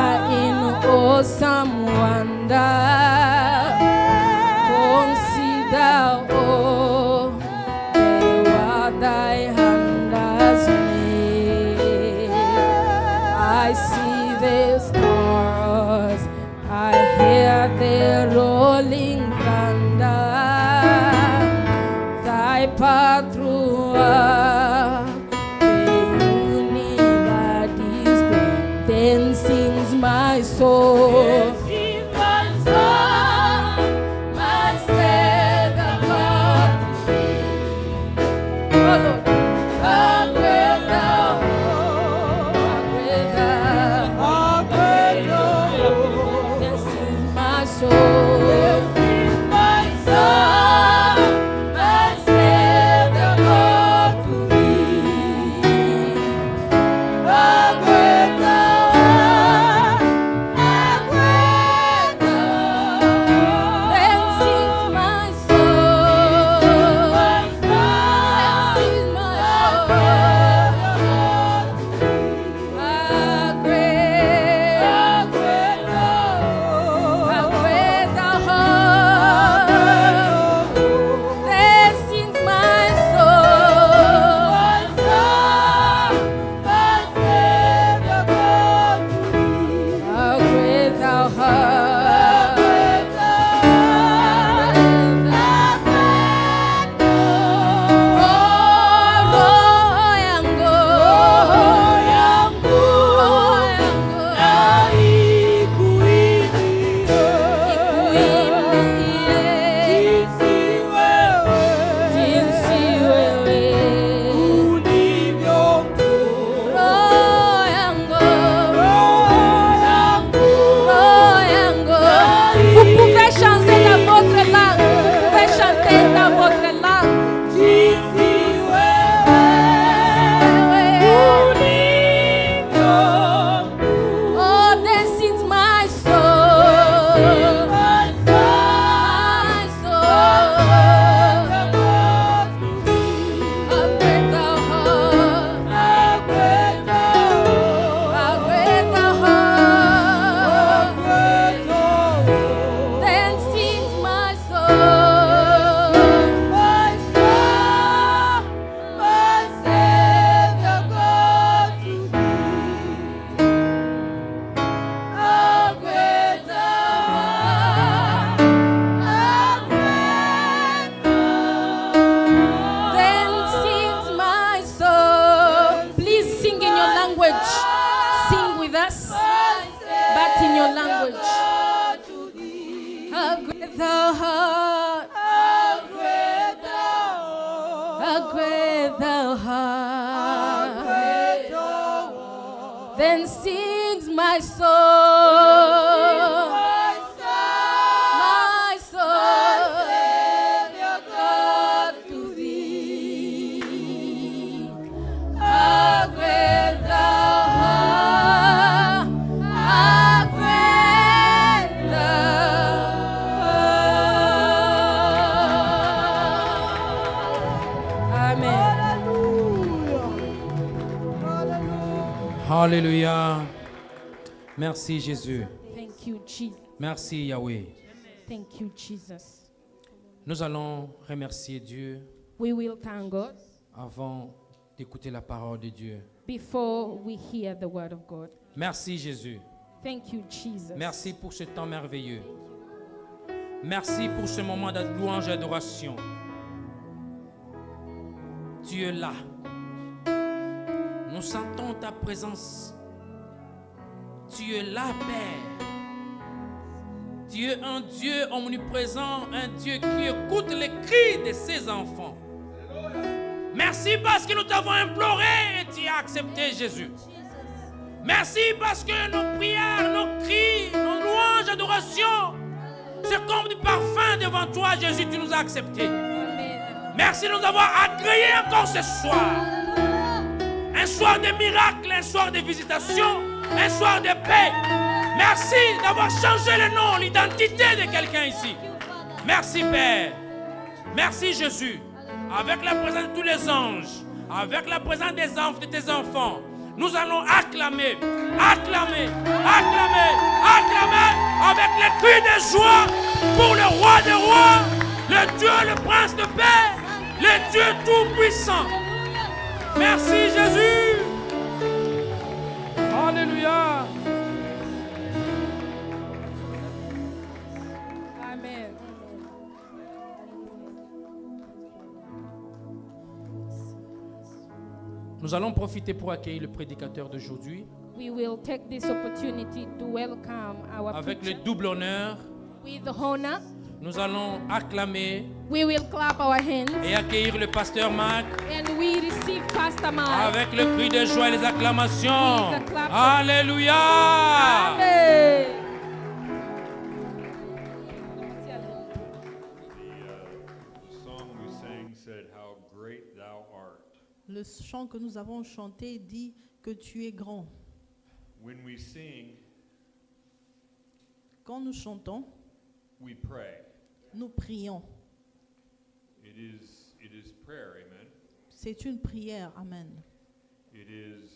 in awesome wonder consider all the work thy hand has made, I see the stars, Then sings my soul. My soul. Savior God to thee. How great thou art, how great thou art. Amen. Alléluia. Merci Jésus. Thank you, Jesus. Merci Yahweh. Thank you, Jesus. Nous allons remercier Dieu We will thank God avant d'écouter la parole de Dieu. before we hear the word of God. Merci Jésus. Thank you, Jesus. Merci pour ce temps merveilleux. Merci pour ce moment de louange et d'adoration. Tu es là. Nous sentons ta présence. Tu es là, Père. Tu es un Dieu omniprésent, un Dieu qui écoute les cris de ses enfants. Merci parce que nous t'avons imploré et tu as accepté, Jésus. Merci parce que nos prières, nos cris, nos louanges, adorations, c'est comme du parfum devant toi, Jésus, tu nous as acceptés. Merci de nous avoir agréés encore ce soir. Un soir de miracles, un soir de visitation, un soir de paix. Merci d'avoir changé le nom, l'identité de quelqu'un ici. Merci Père. Merci Jésus. Avec la présence de tous les anges, avec la présence des enfants, de tes enfants, nous allons acclamer, acclamer, acclamer, acclamer avec les cris de joie pour le roi des rois, le Dieu, le prince de paix, le Dieu tout-puissant. Merci Jésus. Alléluia. Amen. Nous allons profiter pour accueillir le prédicateur d'aujourd'hui We will take this opportunity to welcome our avec le preacher double honneur. with honor. Nous allons acclamer We will clap our hands et accueillir le pasteur Marc and we receive Pastor Mike. avec le cri de joie et les acclamations. With the clap. Alléluia. Amen. The song we sang said, "How great thou art." Le chant que nous avons chanté dit que tu es grand. When we sing, Quand nous chantons, we pray. nous prions. It is prayer, amen. C'est une prière, amen. It is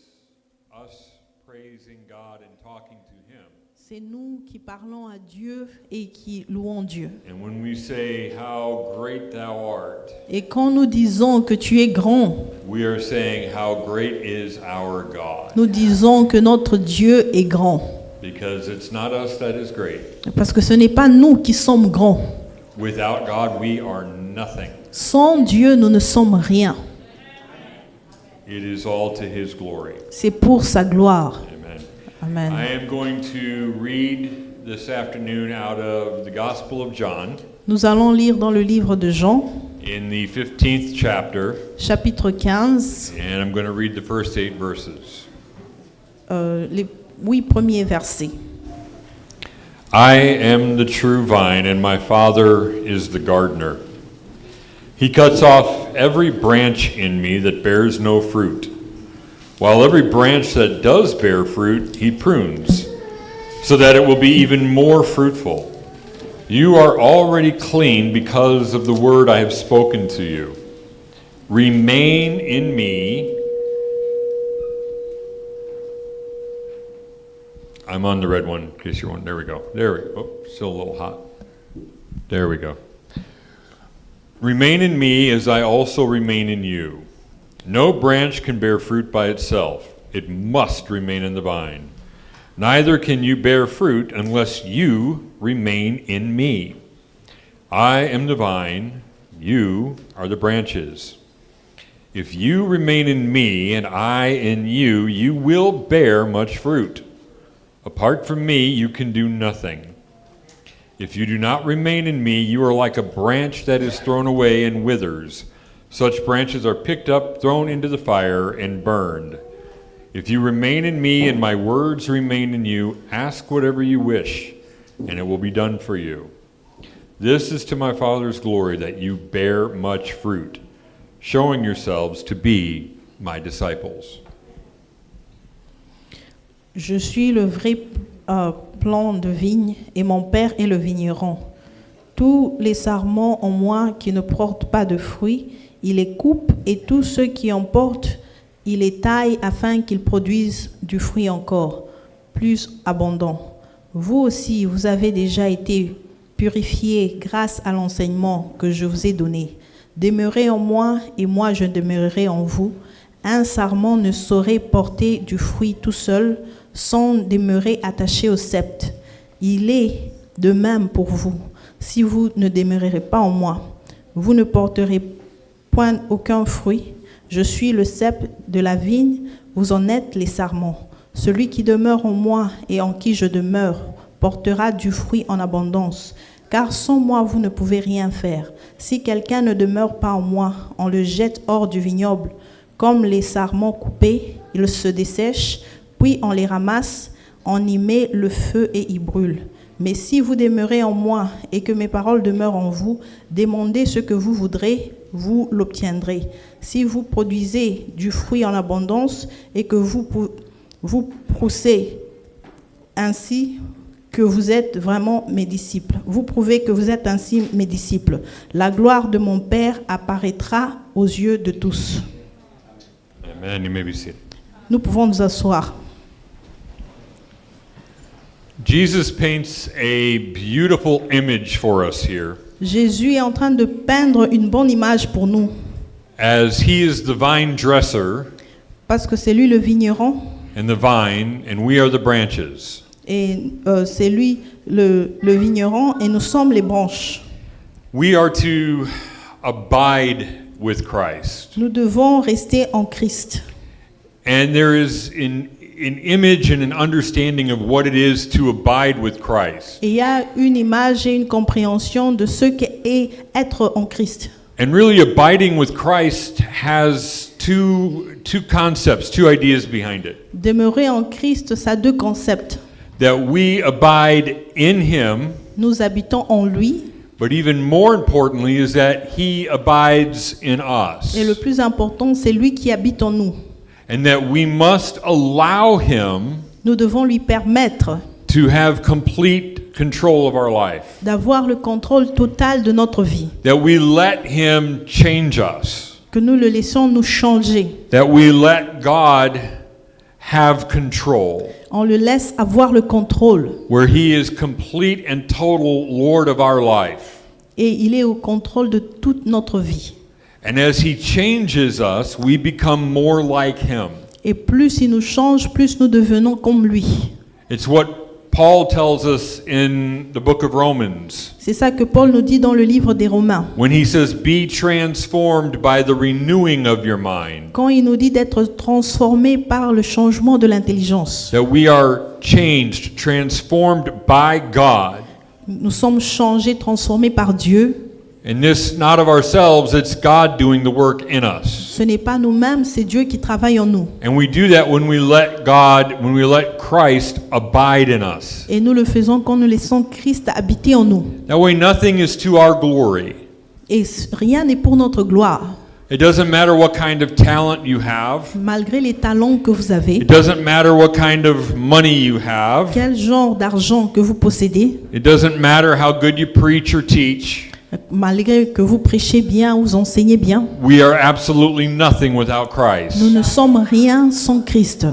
us praising God and talking to Him. C'est nous qui parlons à Dieu et qui louons Dieu. And when we say, "How great thou art," Et quand nous disons que tu es grand, we are saying, "How great is our God." nous disons que notre Dieu est grand. Because it's not us that is great. Parce que ce n'est pas nous qui sommes grands. Without God, we are nothing. Sans Dieu, nous ne sommes rien. It is all to His glory. C'est pour sa gloire. Amen. Amen. I am going to read this afternoon out of the Gospel of John Nous allons lire dans le livre de Jean, in the 15th chapter, chapitre 15, and I'm going to read the first 8 verses. les 8 premiers versets. I am the true vine, and my Father is the gardener. He cuts off every branch in me that bears no fruit, while every branch that does bear fruit, He prunes, so that it will be even more fruitful. You are already clean because of the word I have spoken to you. Remain in me. I'm on the red one, in case you're wondering. There we go. There we go. Oh, still a little hot. There we go. Remain in me as I also remain in you. No branch can bear fruit by itself. It must remain in the vine. Neither can you bear fruit unless you remain in me. I am the vine, you are the branches. If you remain in me and I in you, you will bear much fruit. Apart from me, you can do nothing. If you do not remain in me, you are like a branch that is thrown away and withers. Such branches are picked up, thrown into the fire, and burned. If you remain in me and my words remain in you, ask whatever you wish, and it will be done for you. This is to my Father's glory that you bear much fruit, showing yourselves to be my disciples. Je suis le vrai plan de vigne et mon Père est le vigneron. Tous les sarments en moi qui ne portent pas de fruits, il les coupe, et tous ceux qui en portent, il les taille afin qu'ils produisent du fruit encore plus abondant. Vous aussi, vous avez déjà été purifiés grâce à l'enseignement que je vous ai donné. Demeurez en moi et moi je demeurerai en vous. Un sarment ne saurait porter du fruit tout seul sans demeurer attaché au sceptre. Il est de même pour vous. Si vous ne demeurerez pas en moi, vous ne porterez point aucun fruit. Je suis le sceptre de la vigne, vous en êtes les sarments. Celui qui demeure en moi et en qui je demeure portera du fruit en abondance. Car sans moi, vous ne pouvez rien faire. Si quelqu'un ne demeure pas en moi, on le jette hors du vignoble. Comme les sarments coupés, ils se dessèchent, puis on les ramasse, on y met le feu et y brûle. Mais si vous demeurez en moi et que mes paroles demeurent en vous, demandez ce que vous voudrez, vous l'obtiendrez. Si vous produisez du fruit en abondance et que vous poussez ainsi que vous êtes vraiment mes disciples. Vous prouvez que vous êtes ainsi mes disciples. La gloire de mon Père apparaîtra aux yeux de tous. Amen. You may be seated. Nous pouvons nous asseoir. Jesus paints a beautiful image for us here. Jésus est en train de peindre une bonne image pour nous. As he is the vine dresser Parce que c'est lui le vigneron and the vine, and we are the branches. et c'est lui le vigneron et nous sommes les branches. We are to abide with Christ. Nous devons rester en Christ. And there is an image and an understanding of what it is to abide with Christ. Et il y a une image et une compréhension de ce qu'est être en Christ. And really abiding with Christ has two concepts, two ideas behind it. Demeurer en Christ, ça a deux concepts. That we abide in him, Nous habitons en lui. but even more importantly is that he abides in us. Et le plus important, c'est lui qui habite en nous. And that we must allow him Nous devons lui permettre to have complete control of our life. d'avoir le contrôle total de notre vie. That we let him change us. Que nous le laissons nous changer. That we let God have control. On le laisse avoir le contrôle. Where he is complete and total Lord of our life. Et il est au contrôle de toute notre vie. And as he changes us, we become more like him. Et plus il nous change, plus nous devenons comme lui. It's what Paul tells us in the book of Romans. C'est ça que Paul nous dit dans le livre des Romains. When he says, be transformed by the renewing of your mind. Quand il nous dit d'être transformé par le changement de l'intelligence. That we are changed, transformed by God. Nous sommes changés, transformés par Dieu. And this not of ourselves, it's God doing the work in us. Ce n'est pas nous-mêmes, c'est Dieu qui travaille en nous. And we do that when we let God, when we let Christ abide in us. Et nous le faisons quand nous laissons Christ habiter en nous. That way nothing is to our glory. Et rien n'est pour notre gloire. It doesn't matter what kind of talent you have. Malgré les talents que vous avez, It doesn't matter what kind of money you have. quel genre d'argent que vous possédez, It doesn't matter how good you preach or teach. malgré que vous prêchez bien ou vous enseignez bien, We are absolutely nothing without Christ. nous ne sommes rien sans Christ.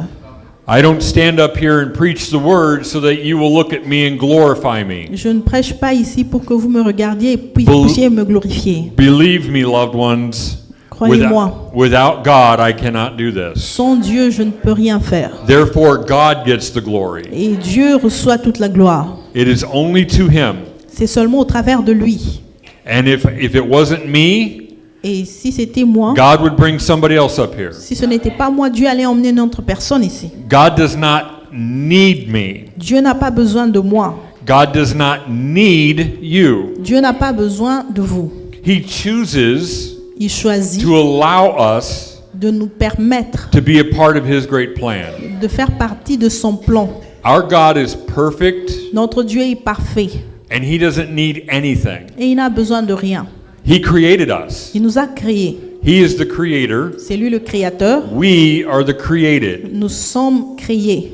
I don't stand up here and preach the word so that you will look at me and glorify me. Je ne prêche pas ici pour que vous me regardiez et puis Bel- puissiez me glorifier. Believe me, loved ones, Croyez-moi, without God I cannot do this. sans Dieu, je ne peux rien faire. Therefore God gets the glory. Et Dieu reçoit toute la gloire. It is only to him. C'est seulement au travers de lui. And if it wasn't me, Et si c'était moi, God would bring somebody else up here. si ce n'était pas moi, Dieu allait emmener une autre personne ici. God does not need me. Dieu n'a pas besoin de moi. God does not need you. Dieu n'a pas besoin de vous. He chooses Il choisit to allow us de nous permettre to be a part of His great plan. de faire partie de son plan. Our God is perfect, Notre Dieu est parfait and He doesn't need anything. et il n'a besoin de rien. He created us. Il nous a créés. He is the creator. C'est lui le créateur. We are the created. Nous sommes créés.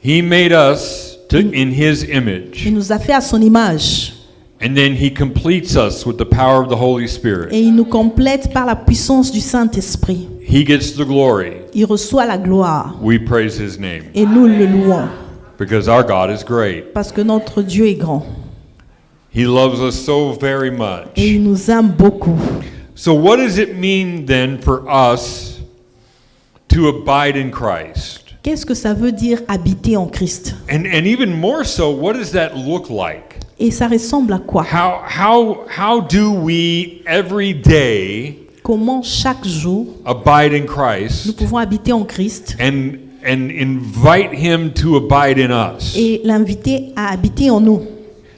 He made us in His image. Il nous a fait à son image. And then He completes us with the power of the Holy Spirit. Et il nous complète par la puissance du Saint-Esprit. He gets the glory. Il reçoit la gloire. We praise His name Et nous le louons. because our God is great. Parce que notre Dieu est grand. He loves us so very Et much. il nous aime beaucoup. So what does it mean then for us to abide in Christ? Qu'est-ce que ça veut dire habiter en Christ? And even more so, what does that look like? Et ça ressemble à quoi? How do we every day Comment chaque jour abide in nous Christ pouvons habiter en Christ and invite Him to abide in us? et l'inviter à habiter en nous?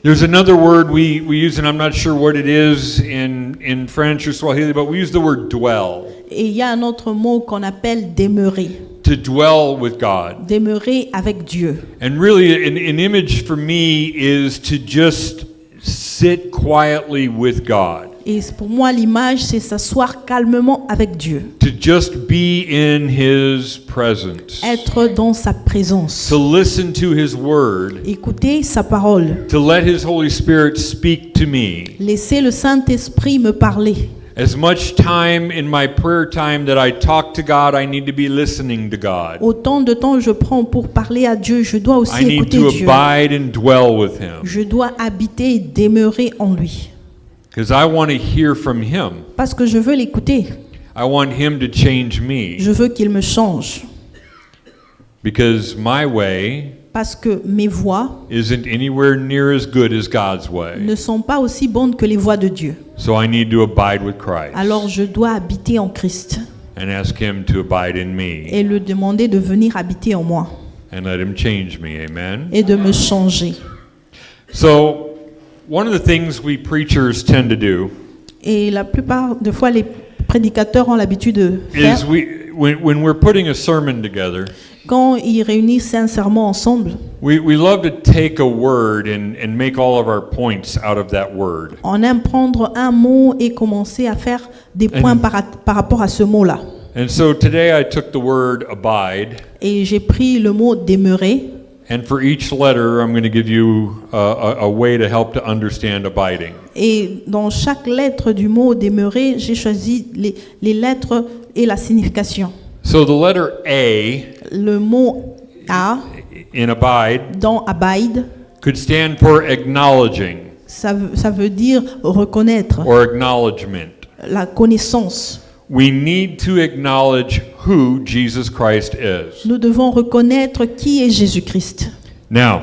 There's another word we use, and I'm not sure what it is in French or Swahili, but we use the word dwell. Et il y a un autre mot qu'on appelle demeurer. To dwell with God. Demeurer avec Dieu. And really, an image for me is to just sit quietly with God. Et pour moi, l'image, c'est s'asseoir calmement avec Dieu. To just be in His presence. Être dans sa présence. To listen to His word. Écouter sa parole. To let His Holy Spirit speak to me. Laisser le Saint-Esprit me parler. As much time in my prayer time that I talk to God, I need to be listening to God. Autant de temps je prends pour parler à Dieu, je dois aussi I need écouter to Dieu. abide and dwell with Him. Je dois habiter et demeurer en lui. Because I want to hear from Him. Parce que je veux l'écouter. I want Him to change me. Je veux qu'il me change. Because my way Parce que mes voies isn't anywhere near as good as God's way. ne sont pas aussi bonnes que les voies de Dieu. So I need to abide with Christ. Alors je dois habiter en Christ And ask Him to abide in me. et lui demander de venir habiter en moi And let Him change me. Amen. et de me changer. So, one of the things we preachers tend to do Et la plupart des fois, les prédicateurs ont l'habitude de faire, is when we're putting a sermon together, quand ils réunissent sincèrement ensemble, we love to take a word and make all of our points out of that word. on aime prendre un mot et commencer à faire des points par rapport à ce mot-là. And so today I took the word abide, Et j'ai pris le mot demeurer. and for each letter I'm going to give you a way to help to understand abiding. Et dans chaque lettre du mot demeurer, j'ai choisi les lettres et la signification. So the letter A Le mot A in abide dans abide, could stand for acknowledging ça veut dire reconnaître, or acknowledgement. la connaissance. We need to acknowledge who Jesus Christ is. Nous devons reconnaître qui est Jésus-Christ. Now,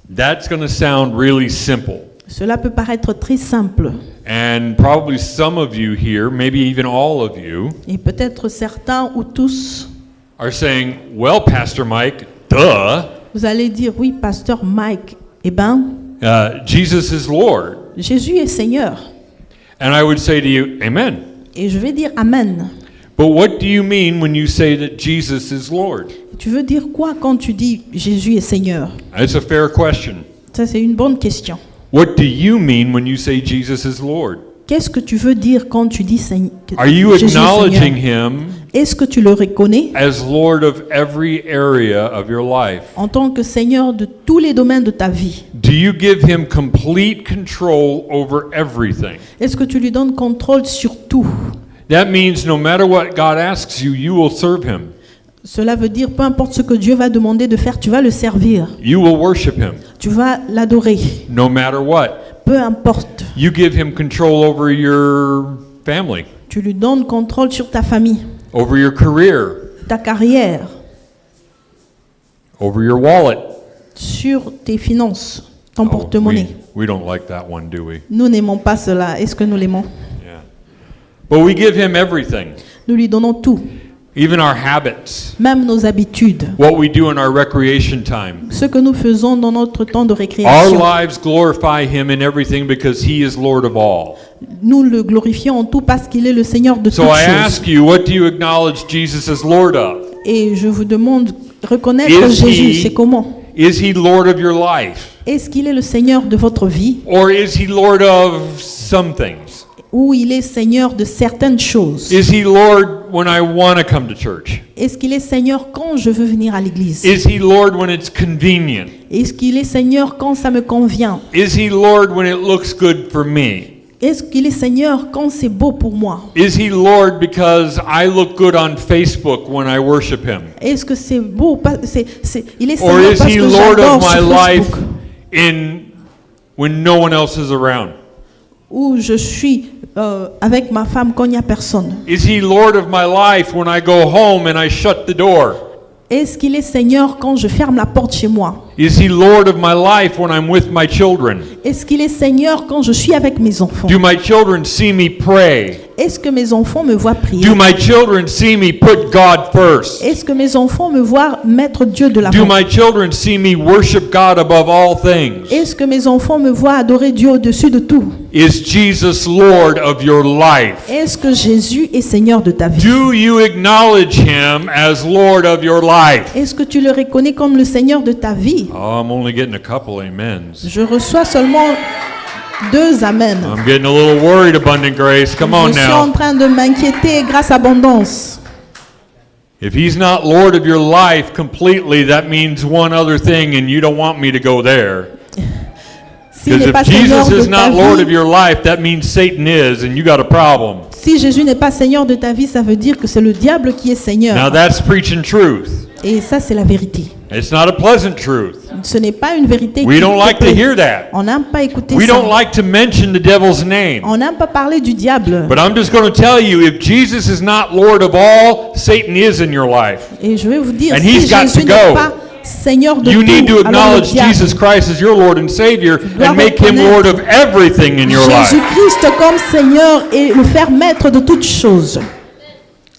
that's going to sound really simple. Cela peut paraître très simple. And probably some of you here, maybe even all of you, Et peut-être certains ou tous, are saying, well, Pastor Mike, duh, vous allez dire, oui, pasteur Mike, eh bien, Jesus is Lord. Jésus est Seigneur. And I would say to you, amen. Et je vais dire Amen. But what do you mean when you say that Jesus is Lord? Tu veux dire quoi quand tu dis Jésus est Seigneur? It's a fair question. Ça, c'est une bonne question. What do you mean when you say Jesus is Lord? Qu'est-ce que tu veux dire quand tu dis Are you Jésus est acknowledging Seigneur? Him Est-ce que tu le reconnais as Lord of every area of your life? en tant que Seigneur de tous les domaines de ta vie? Do you give Him complete control over everything? Est-ce que tu lui donnes contrôle sur tout? That means no matter what God asks you, you will serve Him. Cela veut dire peu importe ce que Dieu va demander de faire, tu vas le servir. You will worship Him Tu vas l'adorer. no matter what. Peu importe. You give Him control over your family, Tu lui donnes contrôle sur ta famille, over your career, ta carrière, over your wallet. sur tes finances, ton Oh, porte-monnaie. we don't like that one, do we? Nous n'aimons pas cela. Est-ce que nous l'aimons? Yeah. But we give Him everything. Nous lui donnons tout. even our habits, même nos habitudes, what we do in our recreation time. ce que nous faisons dans notre temps de Our récréation. lives glorify Him in everything because He is Lord of all. Nous le glorifions en tout parce qu'il est le Seigneur de So toutes I choses. ask you, what do you acknowledge Jesus as Lord of? Et je vous demande, reconnaître Is Jésus, he- c'est comment? Is He Lord of your life? Est-ce qu'il est le Seigneur de votre vie Or is He Lord of some things? ou il est Seigneur de certaines choses? Is He Lord when I want to come to church? Est-ce qu'il est Seigneur quand je veux venir à l'église? Is He Lord when it's convenient? Est-ce qu'il est Seigneur quand ça me convient? Is He Lord when it looks good for me? Est-ce qu'il est Seigneur quand c'est beau pour moi? Is He Lord because I look good on Facebook when I worship Him? Est-ce que c'est beau? Il est Or Seigneur is parce He que Lord j'adore of my sur life Facebook? when no one else is around? Où je suis avec ma femme quand il n'y a personne? Is He Lord of my life when I go home and I shut the door? Est-ce qu'il est Seigneur quand je ferme la porte chez moi? Is He Lord of my life when I'm with my children? Est-ce qu'il est Seigneur quand je suis avec mes enfants? Do my children see me pray? Est-ce que mes enfants me voient prier? Do my children see me put God first? Est-ce que mes enfants me voient mettre Dieu de Do l'avant? my children see me worship God above all things? Est-ce que mes enfants me voient adorer Dieu au-dessus de tout? Is Jesus Lord of your life? Est-ce que Jésus est Seigneur de ta vie? Do you acknowledge Him as Lord of your life? Est-ce que tu le reconnais comme le Seigneur de ta vie? Oh, I'm only getting a couple amens. Je reçois seulement 2 amen. I'm getting a little worried, Abundant Grace. Come on Je suis en now. train de m'inquiéter grâce abondance. If He's not Lord of your life completely, that means one other thing, and you don't want me to go there. S'il Because n'est pas if Seigneur Jesus de is ta not Lord of vie, your life, that means Satan is, and you got a problem. si Jésus n'est pas Seigneur de ta vie, ça veut dire que c'est le diable qui est Now Seigneur. that's preaching truth. Et ça, c'est la vérité. It's not a pleasant truth. Ce n'est pas une vérité We qui don't te like to plaît. hear that. On n'aime pas écouter We ça. don't like to mention the devil's name. On n'aime pas parler du diable. But I'm just going to tell you, if Jesus is not Lord of all, Satan is in your life. Et je vais vous dire, And si he's got Jésus to n'est go. pas Seigneur de You need to tout, alors le acknowledge diable, Jesus Christ as your Lord and Savior dois and make Him reconnaître Lord of everything in your life. Jésus-Christ comme Seigneur et le faire maître de toutes choses,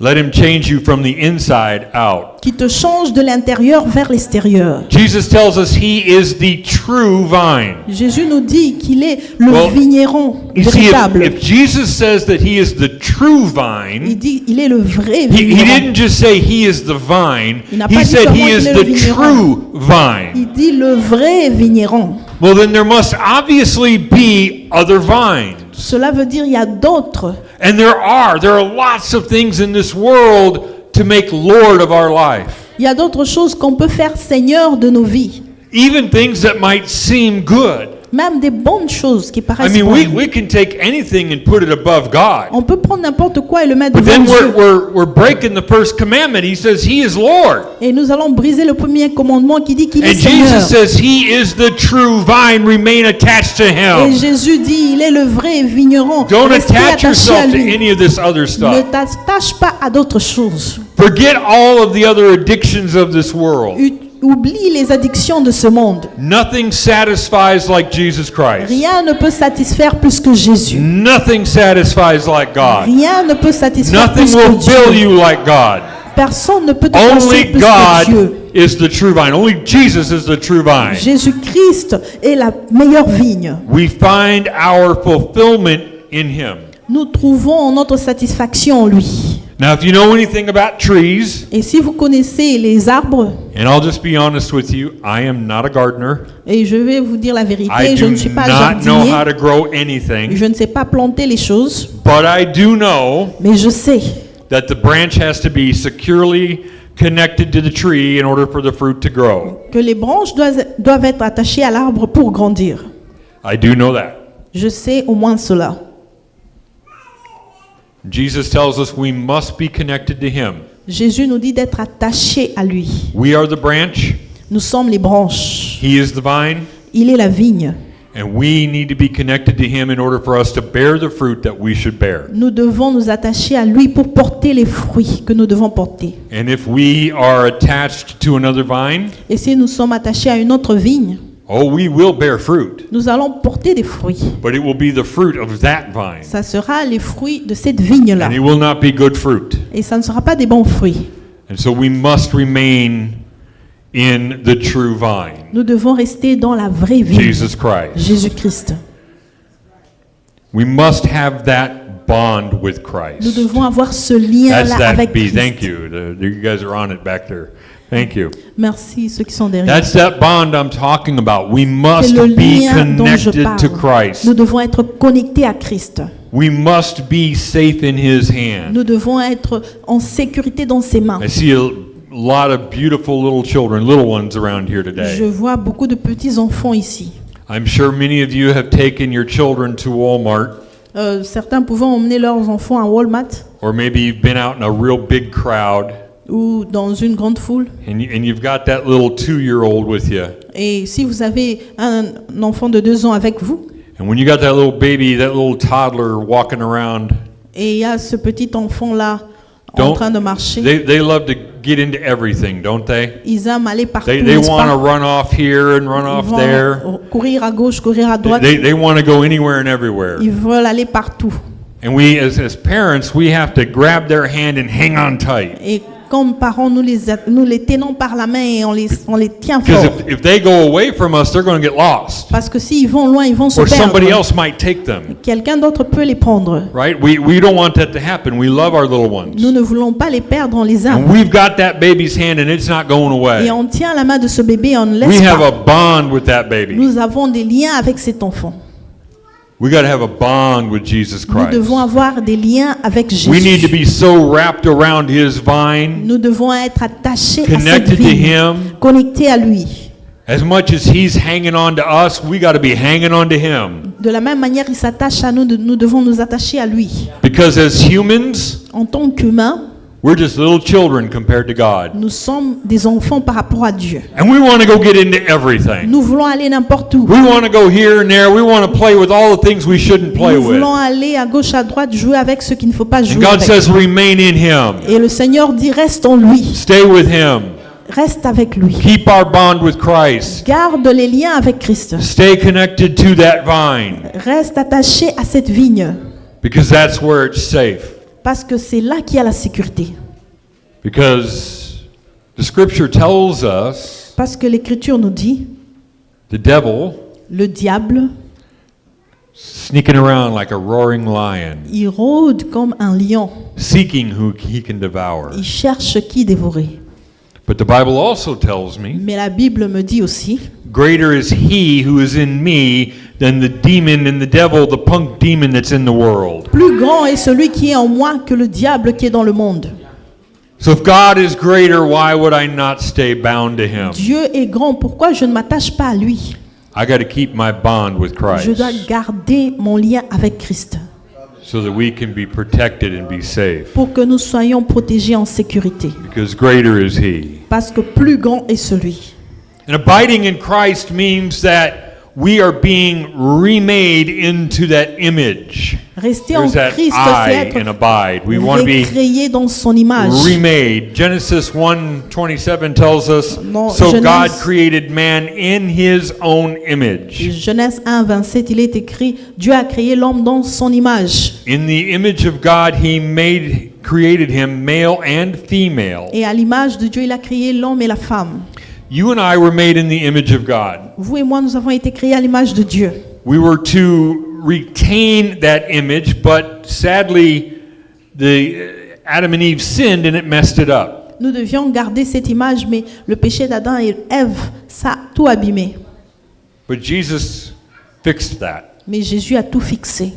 Let Him change you from the inside out. qui te change de l'intérieur vers l'extérieur. Jesus tells us He is the true vine. Jésus nous dit qu'il est le Well, vigneron You see, véritable. if Jesus says that He is the true Il vine, dit il est le vrai He vigneron. didn't just say He is the vine, Il n'a He pas dit said seulement He qu'il is est le the vigneron. true vine. Il dit le vrai vigneron. Well, then there must obviously be other vines. Cela veut dire il y a d'autres. And there are lots of things in this world to make Lord of our life. Il y a d'autres choses qu'on peut faire Seigneur de nos vies. Even things that might seem good. Même des bonnes choses qui I paraissent mean, bonnes. we can take anything and put it above God. On peut prendre n'importe quoi et le mettre But devant then Dieu. we're breaking the first commandment. He says He is Lord. Et nous allons briser le premier commandement qui dit qu'il est And Seigneur. Jesus says He is the true vine. Remain attached to Et Him. Jésus dit il est le vrai vigneron. Don't Restez attach attachés à yourself to lui. any of this other Ne stuff. t'attache pas à d'autres choses. Forget all of the other addictions of this world. Oublie les addictions de ce monde. Nothing satisfies like Jesus Christ. Rien ne peut satisfaire plus que Jésus. Nothing satisfies like God. Rien ne peut satisfaire Nothing plus will que fill Dieu. you like God. Personne ne peut te Only construire plus que Dieu. God is the true vine. Only Jesus is the true vine. Jésus-Christ est la meilleure vigne. We find our fulfillment in Him. Nous trouvons notre satisfaction en lui. Now, if you know anything about trees, Et si vous connaissez les arbres, and I'll just be honest with you, I am not a gardener. et je vais vous dire la vérité, I je do ne suis pas not know jardinier, how to grow anything, je ne sais pas planter les choses, but I do know mais je sais that the branch has to be securely connected to the tree in order for the fruit to grow. que les branches doivent être attachées à l'arbre pour grandir. I do know that. Je sais au moins cela. Jesus tells us we must be connected to Him. Jésus nous dit d'être attachés à lui. We are the branch, Nous sommes les branches. He is the vine, Il est la vigne. and we need to be connected to Him in order for us to bear the fruit that we should bear. Nous devons nous attacher à lui pour porter les fruits que nous devons porter. And if we are attached to another vine, Et si nous sommes attachés à une autre vigne, Oh, we will bear fruit, Nous allons porter des fruits. but it will be the fruit of that vine. Ça sera les fruits de cette vigne-là. And it will not be good fruit. Et ça ne sera pas des bons fruits. And so we must remain in the true vine, Nous devons rester dans la vraie vigne, Jesus Christ. Jésus-Christ. We must have that bond with Nous Christ. devons avoir ce That's lien-là that avec B. Thank Christ. you. You guys are on it back there. Thank you. Merci ceux qui sont derrière. That's that bond I'm talking about. We C'est must le be lien dont je connected to parle. Christ. Nous devons être connectés à Christ. We must be safe in His hand. Nous devons être en sécurité dans ses mains. I see a lot of beautiful little children, little ones around here Je today. vois beaucoup de petits enfants ici. I'm sure many of you have taken your children to Walmart, Certains pouvant emmener leurs enfants à Walmart or maybe you've been out in a real big crowd, ou dans une grande foule. and you've got that little 2-year-old with you. Et si vous avez un enfant de 2 ans avec vous, And when you got that little baby, that little toddler walking around, et il y a ce petit enfant-là en don't train de marcher, they love to get into everything, don't they? ils aiment aller partout, They n'est-ce want to pas? run off here and run Ils off vont there. courir à gauche, courir à droite. They want to go anywhere and everywhere. Ils veulent aller partout. And we, as parents, we have to grab their hand and hang on tight. Et comme parents, nous les tenons par la main et on les tient Because fort. if they go away from us, they're going to get lost. Parce que s'ils vont loin, ils vont se Or somebody perdre. else might take them. Quelqu'un d'autre peut les prendre. Right? We don't want that to happen. We love our little ones. Nous ne voulons pas les perdre, on les aime. And we've got that baby's hand and it's not going Et away. on tient la main de ce bébé et on ne We laisse have a pas. bond with that baby. Nous avons des liens avec cet enfant. We got to have a bond with Jesus Nous devons Christ. avoir des liens avec We need to Jésus. be so wrapped around His vine, Nous devons être attachés à cette connected to vie, Him. connectés à lui. As much as He's hanging on to us, we got to be hanging on to Him. De la même manière, il s'attache à nous, nous devons nous attacher à lui. Because as humans, En tant qu'humains, we're just little children compared to God. nous sommes des enfants par rapport à Dieu. And we want to go get into everything. Nous voulons aller n'importe où. We want to go here and there. We want to play with all the things we shouldn't play Nous with. voulons aller à gauche, à droite, jouer avec ce qu'il ne faut pas And jouer God avec. says, remain in Him. Et le Seigneur dit, reste en lui, Stay with Him. reste avec lui. Keep our bond with Christ. Garde les liens avec Christ. Stay connected to that vine. Reste attaché à cette vigne, Because that's where it's safe. parce que c'est là qu'il y a la sécurité. Because the scripture tells us Parce que l'Écriture nous dit, the devil le diable, sneaking around like a roaring lion, il rôde comme un lion. seeking who he can devour. Il cherche qui dévorer. But the Bible also tells me, Mais la Bible me dit aussi, greater is he who is in me than the demon and the devil, the punk demon that's in the world. plus grand est celui qui est en moi que le diable qui est dans le monde. So if God is greater, why would I not stay bound to him? Dieu est grand, pourquoi je ne m'attache pas à lui? I got to keep my bond with Je dois Christ garder mon lien avec Christ so that we can be protected and be safe. pour que nous soyons protégés en sécurité. Because greater is he. Parce que plus grand est celui. And abiding in Christ means that we are being remade into that image. Rester en There's that Christ, c'est I être in abide. We want to be recréé dans son image. remade. Genesis 1:27 tells us, Dans so Genèse- God created man in his own image. Genèse 1, 27, il est écrit, Dieu a créé l'homme dans son image. In the image of God, he created him male and female. Et à l'image de Dieu, il a créé l'homme et la femme. You and I were made in the image of God. Vous et moi, nous avons été créés à l'image de Dieu. We were to retain that image, but sadly, Adam and Eve sinned and it messed it up. Nous devions garder cette image, mais le péché d'Adam et Ève, ça a tout abîmé. But Jesus fixed that. Mais Jésus a tout fixé.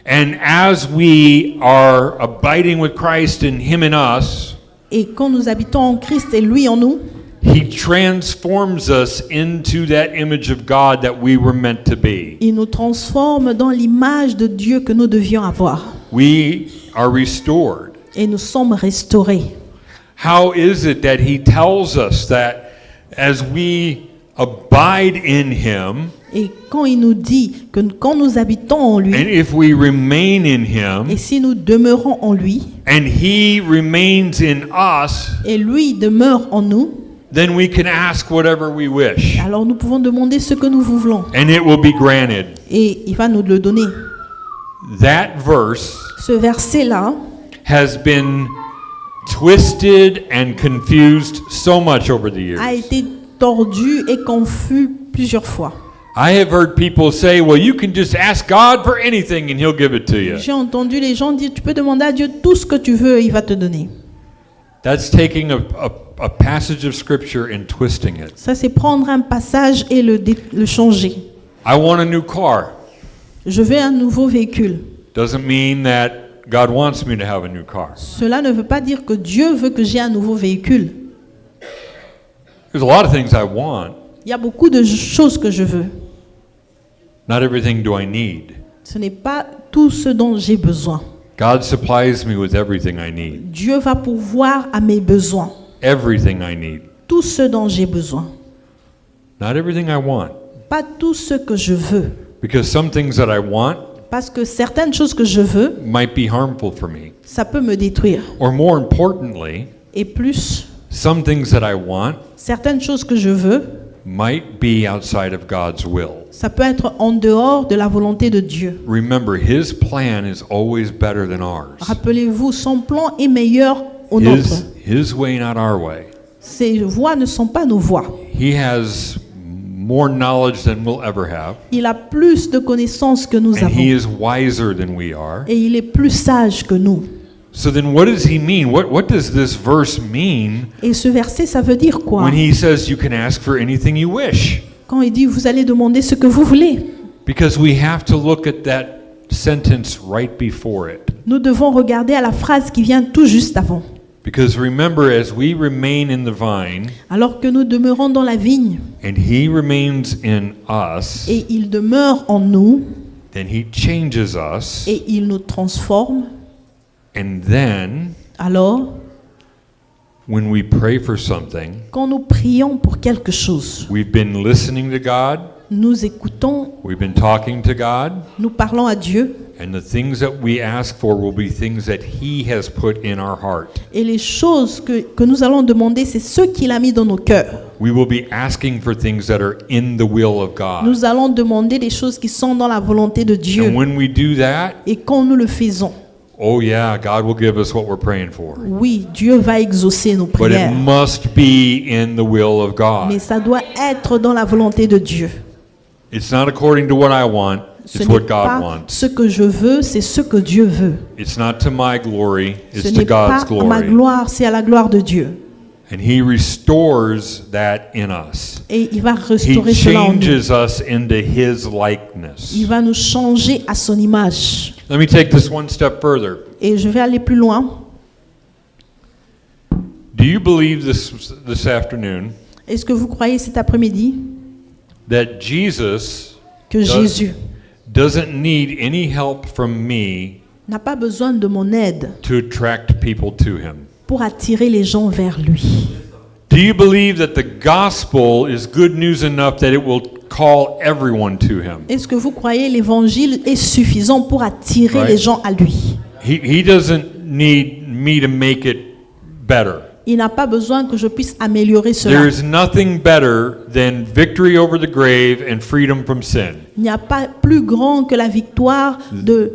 And as we are abiding with Christ and him in us, Et quand nous habitons en Christ et lui en nous, he transforms us into that image of God that we were meant to be. il nous transforme dans l'image de Dieu que nous devions avoir. We are restored. Et nous sommes restaurés. How is it that he tells us that as we abide in him, Et quand il nous dit que quand nous habitons en lui, and if we remain in him, et si nous demeurons en lui, and he remains in us, et lui demeure en nous, then we can ask whatever we wish, Alors nous pouvons demander ce que nous voulons and it will be granted. et il va nous le donner. That verse Ce verset-là has been twisted and confused so much over the years. a été tordu et confus plusieurs fois. I have heard people say, well, you can just ask God for anything and he'll give it to you. J'ai entendu les gens dire, tu peux demander à Dieu tout ce que tu veux et il va te donner. That's taking a passage of scripture and twisting it. Ça, c'est prendre un passage et le changer. I want a new car. Je veux un nouveau véhicule. Doesn't mean that God wants me to have a new car. Cela ne veut pas dire que Dieu veut que j'ai un nouveau véhicule. There's a lot of things I want. Il y a beaucoup de choses que je veux. Not everything do I need. Ce n'est pas tout ce dont j'ai besoin. God supplies me with everything I need. Dieu va pourvoir à mes besoins. Everything I need. Tout ce dont j'ai besoin. Not everything I want. Pas tout ce que je veux. Because some things that I want Parce que certaines choses que je veux, might be harmful for me. ça peut me détruire. Or more importantly, Et plus, some things that I want certaines choses que je veux, might be outside of God's will. ça peut être en dehors de la volonté de Dieu. Remember, His plan is always better than ours. Rappelez-vous, son plan est meilleur au nôtre. His way, not our way. Ses voies ne sont pas nos voies. He has more knowledge than we'll ever have. Il a plus de connaissances que nous And He avons. is wiser than we are. Et il est plus sage que nous. So then what does He mean? What does this verse mean Et ce verset, ça veut dire quoi? when He says you can ask for anything you wish? Quand il dit, vous allez demander ce que vous voulez. Because we have to look at that sentence right before it. Nous devons regarder à la phrase qui vient tout juste avant. Because remember, as we remain in the vine, Alors que nous demeurons dans la vigne and He remains in us, et il demeure en nous then He changes us, et il nous transforme, and then alors when we pray for something, quand nous prions pour quelque chose, we've been listening to God, nous écoutons, we've been talking to God, nous parlons à Dieu and the things that we ask for will be things that He has put in our heart. et les choses que nous allons demander, c'est ce qu'il a mis dans nos cœurs. We will be asking for things that are in the will of God. Nous allons demander des choses qui sont dans la volonté de Dieu. And when we do that, Et quand nous le faisons, oh yeah, God will give us what we're praying for. oui, Dieu va exaucer nos But it prières. must be in the will of Mais God. ça doit être dans la volonté de Dieu. It's not according to what I want, Ce it's n'est what God pas wants. ce que je veux, c'est ce que Dieu veut. It's not to my glory, Ce it's to n'est pas God's à ma glory. gloire, c'est à la gloire de Dieu. And He restores that in us. Et il va He restaurer cela en nous. changes us into His likeness. Il va nous changer à son image. Let me take this one step further. Et je vais aller plus loin. Do you believe this afternoon Est-ce que vous croyez cet après-midi that Jesus que Jésus doesn't need any help from me n'a pas besoin de mon aide to attract people to Him? pour attirer les gens vers lui? Do you believe that the gospel is good news enough that it will call everyone to Him? Est-ce que vous croyez l'évangile est suffisant pour attirer Right. les gens à lui? He doesn't need me to make it better. Il n'a pas besoin que je puisse améliorer cela. There is nothing better than victory over the grave and freedom from sin. Il n'y a pas plus grand que la victoire de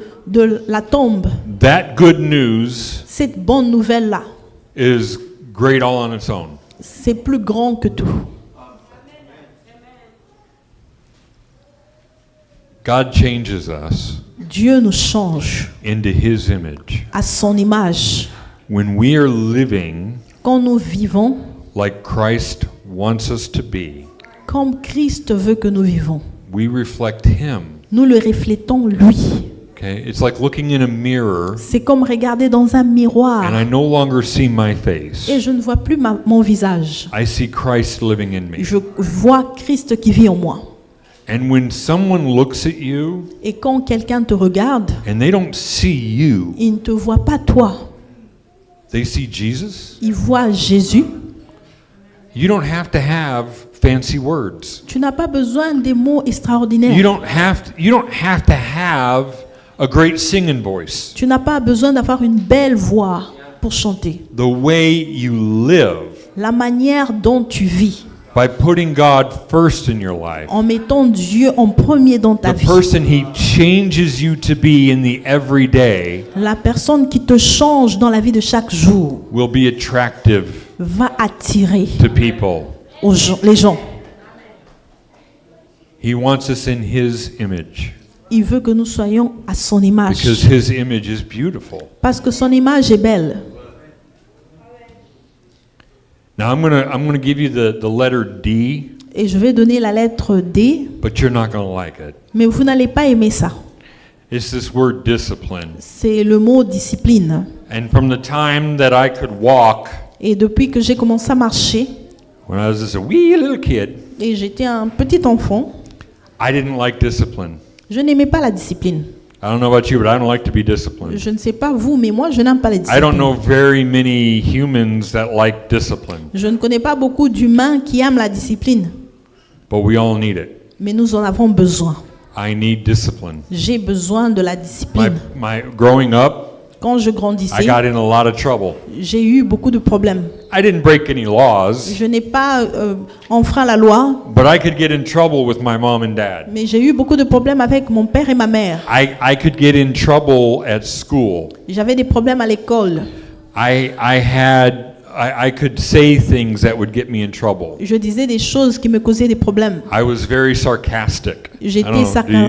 la tombe. That good news Cette bonne nouvelle-là, is great all on its own. c'est plus grand que tout. God changes us Dieu nous change into His image. à son image. When we are living Quand nous vivons like Christ wants us to be, comme Christ veut que nous vivons, we reflect Him. nous le reflétons lui. Okay? It's like looking in a mirror C'est comme regarder dans un miroir and I no longer see my face. et je ne vois plus mon visage. I see Christ living in me. Je vois Christ qui vit en moi. And when someone looks at you Et quand quelqu'un te regarde, and they don't see you, il ne te voit pas toi. they see Jesus. Il voit Jésus. You don't have to have fancy words. Tu n'as pas besoin des mots You extraordinaires. don't have to have a great singing voice. Tu n'as pas besoin d'avoir une belle voix pour chanter. The way you live la manière dont tu vis, by putting God first in your life, en mettant Dieu en premier dans ta the vie, person He changes you to be in the everyday la personne qui te change dans la vie de chaque jour will be attractive va attirer to people. les gens. He wants us in His image Il veut que nous soyons à son because image, His image is beautiful. parce que son image est belle. Now I'm gonna give you the letter D, Et je vais donner la lettre D, but you're not gonna like it. mais vous n'allez pas aimer ça. It's this word discipline. C'est le mot discipline. And from the time that I could walk, Et depuis que j'ai commencé à marcher, when I was just a wee little kid, et j'étais un petit enfant, I didn't like discipline. je n'aimais pas la discipline. I don't know about you, but I don't like to be disciplined. Je ne sais pas vous, mais moi, je n'aime pas la I don't discipline. know very many humans that like discipline, Je ne connais pas beaucoup d'humains qui aiment la discipline, but we all need it. mais nous en avons besoin. I need discipline. J'ai besoin de la discipline. My growing up, Quand je I grandissais, got in a lot of trouble. j'ai eu beaucoup de problèmes. I didn't break any laws, Je n'ai pas enfreint la loi, but I could get in trouble with my mom and dad. mais j'ai eu beaucoup de problèmes avec mon père et ma mère. I could get in trouble at school. J'avais des problèmes à l'école. I could say things that would get me in trouble. Je disais des choses qui me causaient des problèmes. I was very sarcastic. J'étais I don't know,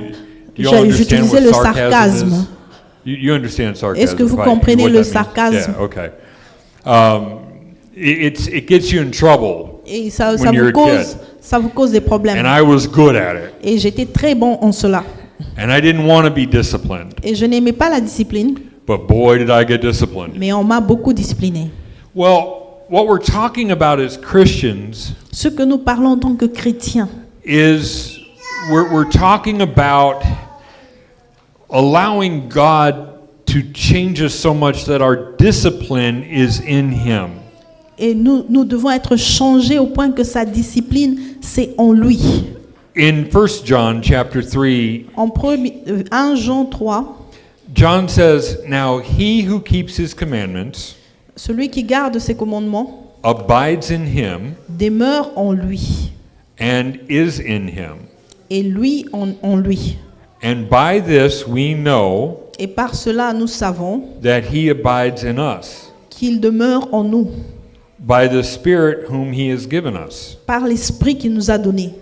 do you all understand j'utilisais what le sarcasm sarcasme. is? You understand sarcasm? Est-ce que vous right? comprenez What le that means? sarcasme? Yeah, okay. It gets you in trouble, Et ça when you're a kid. vous cause des problèmes. And I was good at it. Et j'étais très bon en cela. And I didn't want to be disciplined. Et je n'aimais pas la discipline, But boy, did I get disciplined. mais on m'a beaucoup discipliné. Well, what we're talking about as Christians Ce que nous parlons en tant que chrétiens, is we're talking about allowing God to change us so much that our discipline is in Him. et nous devons être changés au point que sa discipline, c'est en lui. In 1 John chapter 3, En 1 Jean 3, John says, "Now he who keeps his commandments celui qui garde ses commandements abides in him demeure en lui, and is in him. et lui en lui. And by this we know Et par cela, nous savons that he abides in us, qu'il demeure en nous, by the Spirit whom he has given us." par l'Esprit qu'il nous a donné.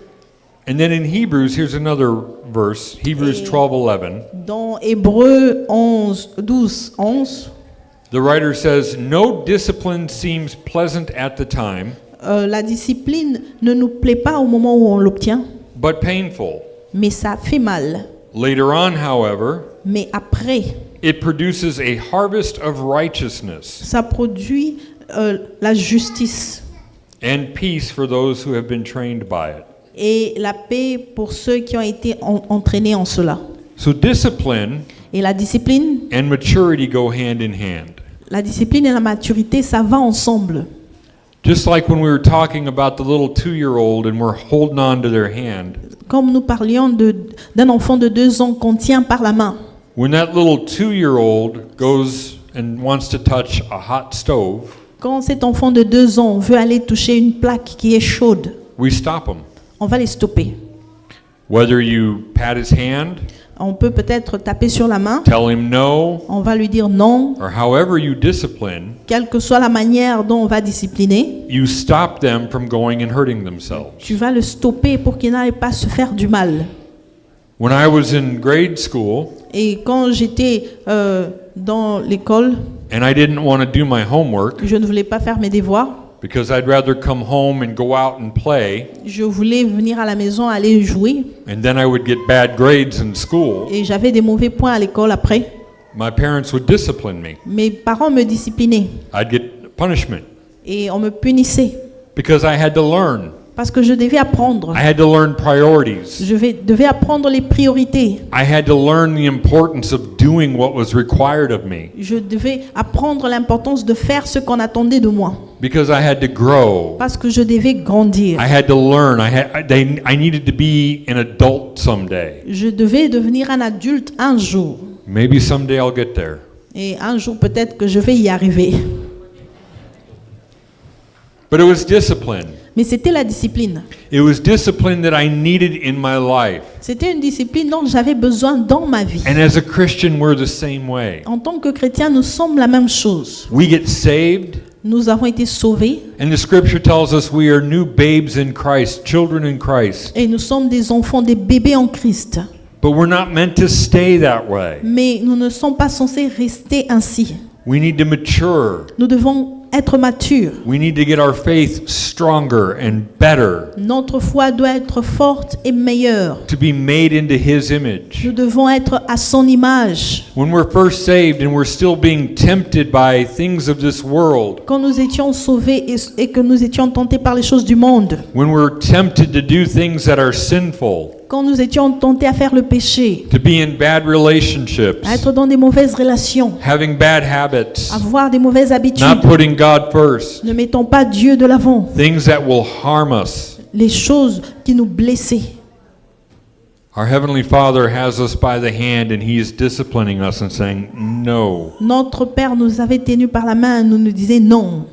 And then in Hebrews, here's another verse, Hebrews 12:11. Dans Hébreux 12, 11, The writer says, "No discipline seems pleasant at the time, la discipline ne nous plaît pas au moment où on l'obtient, but painful. mais ça fait mal. Later on, however, Mais après, it produces a harvest of righteousness ça produit la justice and peace for those who have been trained by it." et la paix pour ceux qui ont été entraînés en cela. So discipline Et la discipline and maturity go hand in hand. et la maturité, ça va ensemble. Just like when we were talking about the little 2-year-old and we're holding on to their hand. Comme nous parlions d'un enfant de 2 ans qu'on tient par la main. When that little 2-year-old goes and wants to touch a hot stove, Quand cet enfant de 2 ans veut aller toucher une plaque qui est chaude, we stop him. on va les stopper. Whether you pat his hand, On peut peut-être taper sur la main, tell him no, on va lui dire non, or however you discipline, quelle que soit la manière dont on va discipliner, you stop them from going and hurting themselves. tu vas le stopper pour qu'il n'aille pas se faire du mal. When I was in grade school Et quand j'étais dans l'école, and I didn't want to do my homework je ne voulais pas faire mes devoirs, because I'd rather come home and go out and play, je voulais venir à la maison, aller jouer, and then I would get bad grades in school, et j'avais des mauvais points à l'école après. my parents would discipline me. Mes parents me disciplinaient I'd get punishment et on me punissait because I had to learn. parce que je devais apprendre. I had to learn priorities. Je devais apprendre les priorités. I had to learn the importance of doing what was required of me Je devais apprendre l'importance de faire ce qu'on attendait de moi because I had to grow. parce que je devais grandir. I had to learn. I needed to be an adult someday. Je devais devenir un adulte un jour. Maybe someday I'll get there. Et un jour peut-être que je vais y arriver. But it was discipline. Mais c'était la discipline. It was discipline that I needed in my life. C'était une discipline dont j'avais besoin dans ma vie. And as a Christian, we're the same way. En tant que chrétien, nous sommes la même chose. We get saved, Nous avons été sauvés and the scripture tells us we are new babes in Christ, children in Christ. et nous sommes des enfants, des bébés en Christ. But we're not meant to stay that way. Mais nous ne sommes pas censés rester ainsi. We need to mature. Nous devons être matures. We need to get our faith stronger and better Notre foi doit être forte et meilleure. to be made into His image. Nous devons être à son image. When we're first saved and we're still being tempted by things of this world, Quand nous étions sauvés et que nous étions tentés par les choses du monde, when we're tempted to do things that are sinful, quand nous étions tentés à faire le péché, to be in bad relationships, à être dans des mauvaises relations, having bad habits, à avoir des mauvaises habitudes, not putting God first, ne mettons pas Dieu de l'avant, things that will harm us. les choses qui nous blessaient. Our Heavenly Father has us by the hand and He is disciplining us and saying, no. Notre Père nous avait tenus par la main, nous disait non.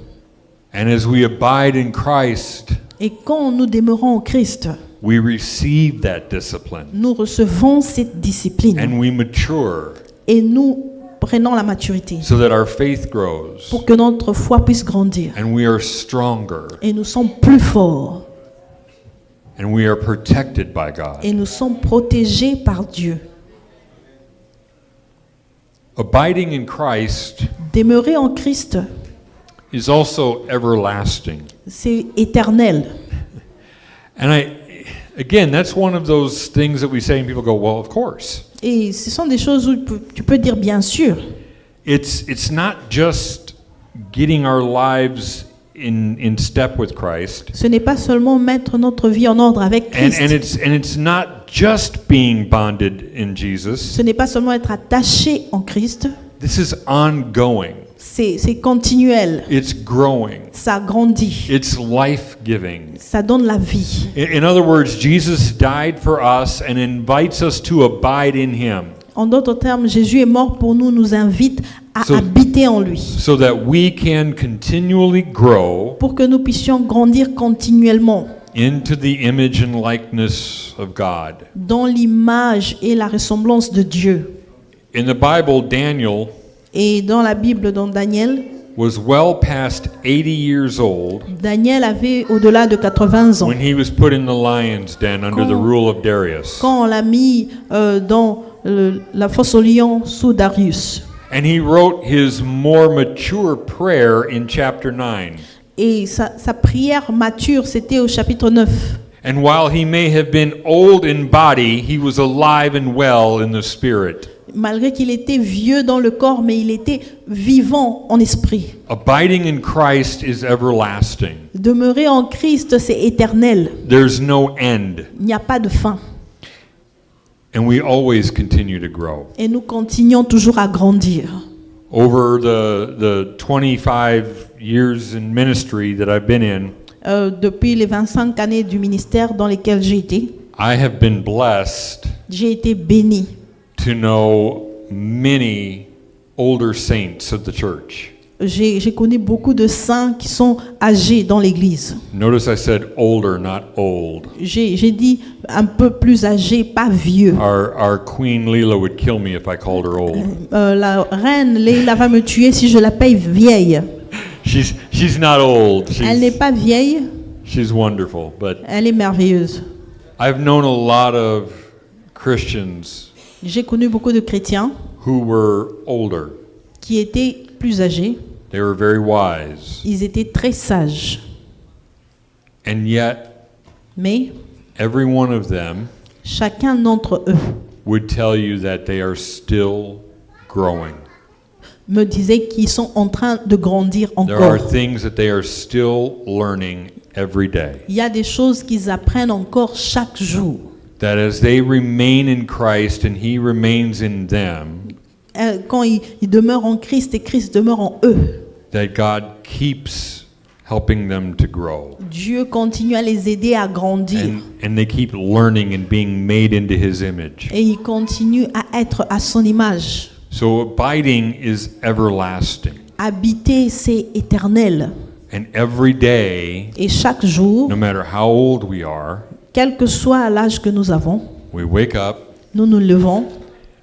And as we abide in Christ, Et quand nous demeurons en Christ, we receive that discipline nous recevons cette discipline and we mature et nous prenons la maturité so that our faith grows pour que notre foi puisse grandir. and we are stronger Et nous sommes plus forts and we are protected by God. et nous sommes protégés par Dieu. Abiding in Christ Demeurer en Christ, is also everlasting. c'est éternel. And again, that's one of those things that we say and people go, well, of course. Et ce sont des choses où tu peux dire bien sûr. It's not just getting our lives in step with Christ. Ce n'est pas seulement mettre notre vie en ordre avec Christ. And it's not just being bonded in Jesus. Ce n'est pas seulement être attaché en Christ. This is ongoing. C'est continuel. It's growing. Ça grandit. It's life-giving. Ça donne la vie. In other words, Jesus died for us and invites us to abide in Him En d'autres termes, Jésus est mort pour nous, nous invite à habiter en lui, so that we can continually grow pour que nous puissions grandir continuellement into the image and likeness of God. dans l'image et la ressemblance de Dieu. In the Bible, Daniel Et dans la Bible, dans Daniel, was well past 80 years old Daniel avait au-delà de 80 ans. when he was put in the lion's den under the rule of Darius. Quand on l'a mis dans la fosse aux lions sous Darius. And he wrote his more mature prayer in chapter 9. Et sa prière mature, c'était au chapitre 9. And while he may have been old in body, he was alive and well in the spirit. Malgré qu'il était vieux dans le corps, mais il était vivant en esprit. Abiding in Christ is everlasting. Demeurer en Christ, c'est éternel. There's no end. Il n'y a pas de fin. And we always continue to grow. Et nous continuons toujours à grandir. Over the 25 years in ministry that I've been in, Depuis les 25 années du ministère dans lesquelles j'ai été, I have been blessed j'ai été béni to know many older saints of the church. J'ai connu beaucoup de saints qui sont âgés dans l'église. Notice I said older, not old. J'ai dit un peu plus âgés, pas vieux. Our Queen Leela would kill me if I called her old. La reine Leila va me tuer si je l'appelle vieille. She's not old. Elle n'est pas vieille, She's wonderful, but elle est merveilleuse. I've known a lot of Christians J'ai connu beaucoup de chrétiens who were older. qui étaient plus âgés. They were very wise. Ils étaient très sages. And yet, Mais every one of them chacun d'entre eux would tell you that they are still growing. me disait qu'ils sont en train de grandir There are encore. things that they are still learning every day. Il y a des choses qu'ils apprennent encore chaque jour. That as they remain in Christ and He remains in them, Quand ils demeurent en Christ et Christ demeure en eux, that God keeps helping them to grow. Dieu continue à les aider à grandir. And they keep learning and being made into His image. Et ils continuent à être à son image. So abiding is everlasting. Habiter, c'est éternel. And every day, Et chaque jour, no matter how old we are, quel que soit l'âge que nous avons, we wake up, nous nous levons,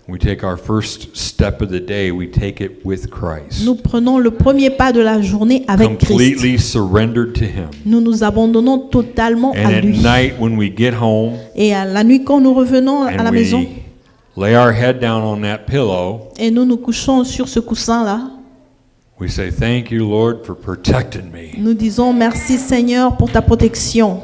we take our first step of the day, we take it with Christ. nous prenons le premier pas de la journée avec Christ. Completely surrendered to Him. Nous nous abandonnons totalement And à at lui. night when we get home Et à la nuit, quand nous revenons à la and maison, we lay our head down on that pillow, et nous nous couchons sur ce coussin-là, we say, "Thank you, Lord, for protecting me." nous disons merci Seigneur pour ta protection.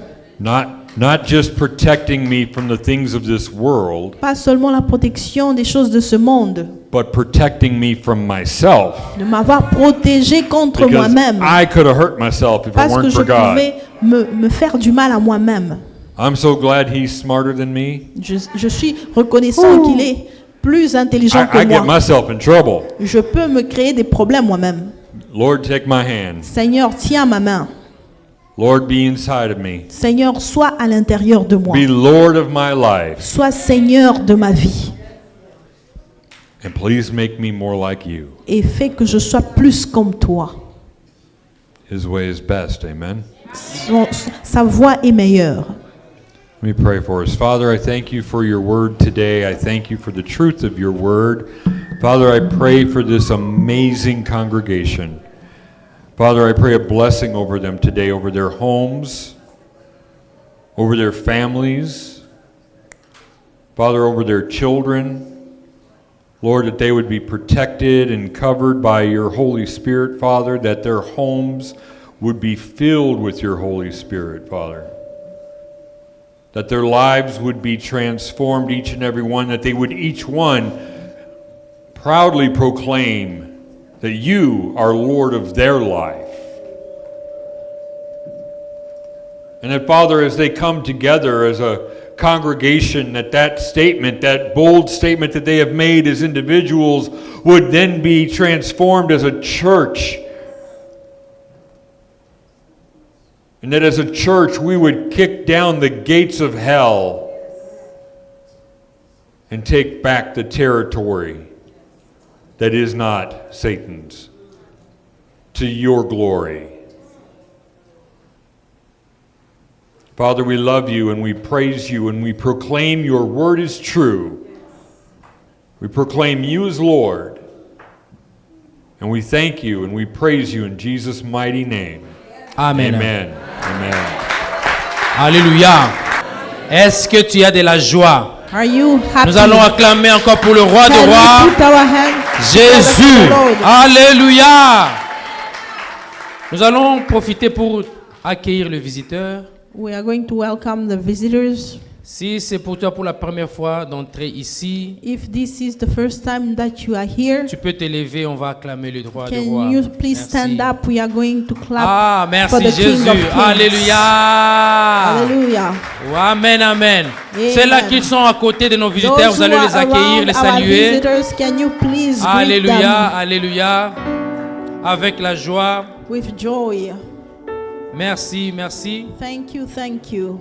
Not just protecting me from the things of this world, Pas seulement la protection des choses de ce monde, but protecting me from myself. de m'avoir protégé contre Because moi-même. I could have hurt myself if it Parce que weren't je for God. pouvais me faire du mal à moi-même. I'm so glad He's smarter than me. Je suis reconnaissant qu'il est plus intelligent I que get moi. myself in trouble. Je peux me créer des problèmes moi-même. Lord, take my hand. Seigneur, tiens ma main. Lord, be inside of me. Seigneur, sois à l'intérieur de moi. Be Lord of my life. Sois Seigneur de ma vie. And please make me more like you. Et fais que je sois plus comme toi. His way is best. Amen. Sa voie est meilleure. Let me pray for us. Father, I thank you for your word today. I thank you for the truth of your word. Father, I pray for this amazing congregation. Father, I pray a blessing over them today, over their homes, over their families, Father, over their children. Lord, that they would be protected and covered by your Holy Spirit, Father, that their homes would be filled with your Holy Spirit, Father. That their lives would be transformed, each and every one, that they would each one proudly proclaim that you are Lord of their life. And that, Father, as they come together as a congregation, that statement, that bold statement that they have made as individuals would then be transformed as a church. And that as a church we would kick down the gates of hell and take back the territory that is not Satan's, to your glory. Father, we love you and we praise you and we proclaim your word is true. We proclaim you as Lord. And we thank you and we praise you in Jesus' mighty name. Amen. Amen. Amen. Alléluia. Est-ce que tu as de la joie? Are you happy? Nous allons acclamer encore pour le roi Can des we rois, put our hands Jésus. together for the Lord? Alléluia. Nous allons profiter pour accueillir le visiteur. We are going to welcome the visitors. Si c'est pour toi pour la première fois d'entrer ici, If this is the first time that you are here, tu peux te lever, on va acclamer le roi des can rois. you please Merci. stand up? We are going to clap Ah, for merci the King Jésus. of Kings. Alléluia. Hallelujah. Oh, amen, amen. Amen. Ceux-là qui sont à côté de nos visiteurs, Those vous who allez are les accueillir, around les our saluer. visitors, can you please greet Alléluia, them alléluia. Avec la joie. with joy? Merci, merci. Thank you, thank you.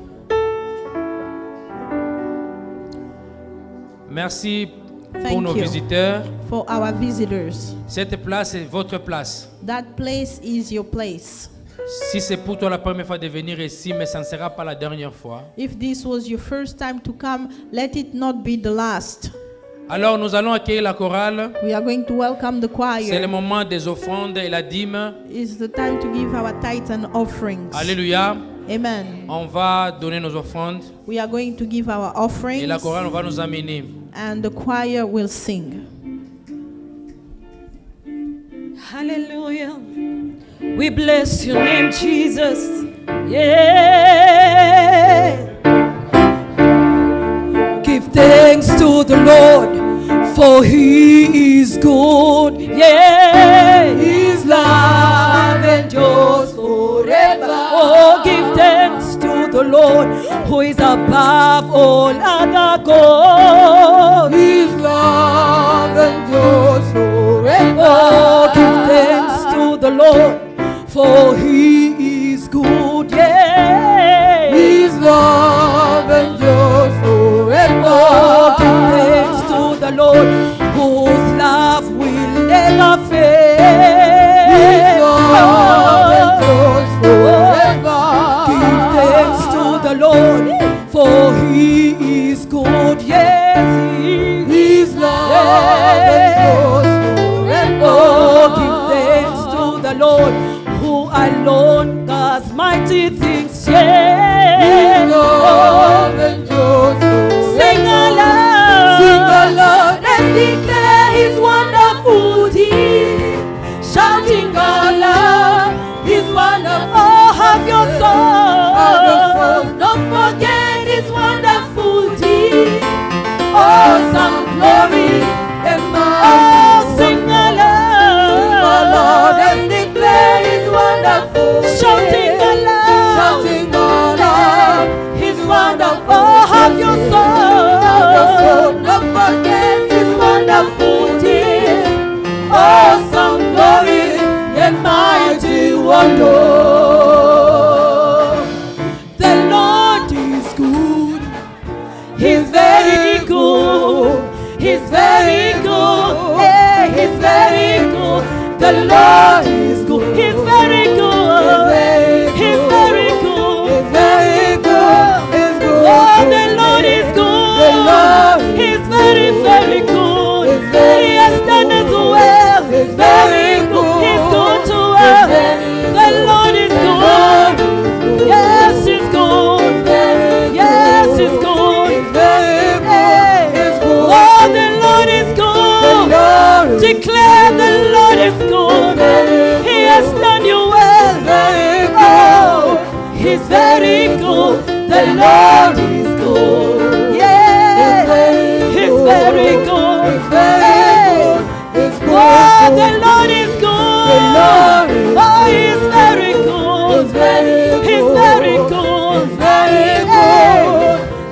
Merci pour Thank nos you. visiteurs. For our visitors. Cette place est votre place. That place is your place. Si c'est pour toi la première fois de venir ici, mais ça ne sera pas la dernière fois. If this was your first time to come, let it not be the last. Alors nous allons accueillir la chorale. We are going to welcome the C'est le choir. moment des offrandes et la dîme. It's the time to give our tithes and offerings. Alléluia. Amen. On va donner nos offrandes We are going to give our et offerings, la chorale va nous amener. and the choir will sing. Hallelujah. We bless your name, Jesus. Yeah. Give thanks to the Lord, for he is good. Yeah. His love endures forever. Oh, give thanks to the Lord, who is above all other gods. His love endures forever. Oh, give thanks to the Lord, for he is good. Yeah. His love endures forever. Oh, give thanks to the Lord, whose love will never fail. His love endures no. The Lord is good. He's very good. He's very good. Hey, he's very good. The Lord is good. He's very good. He's very good. He's very good. He's good. Oh, the Lord is good. He's very, very good. He has done as well. He's very good. He's good to us. The Lord is good. Yes, he's good. Yes, he's good. Hey. Oh, the Lord is good. Declare the Lord is good. He has done you well. Oh, he's very good. The Lord is good. Yeah, he's very good. Hey. Oh, the Lord is good. Oh, he's very good. He's very good. Hey.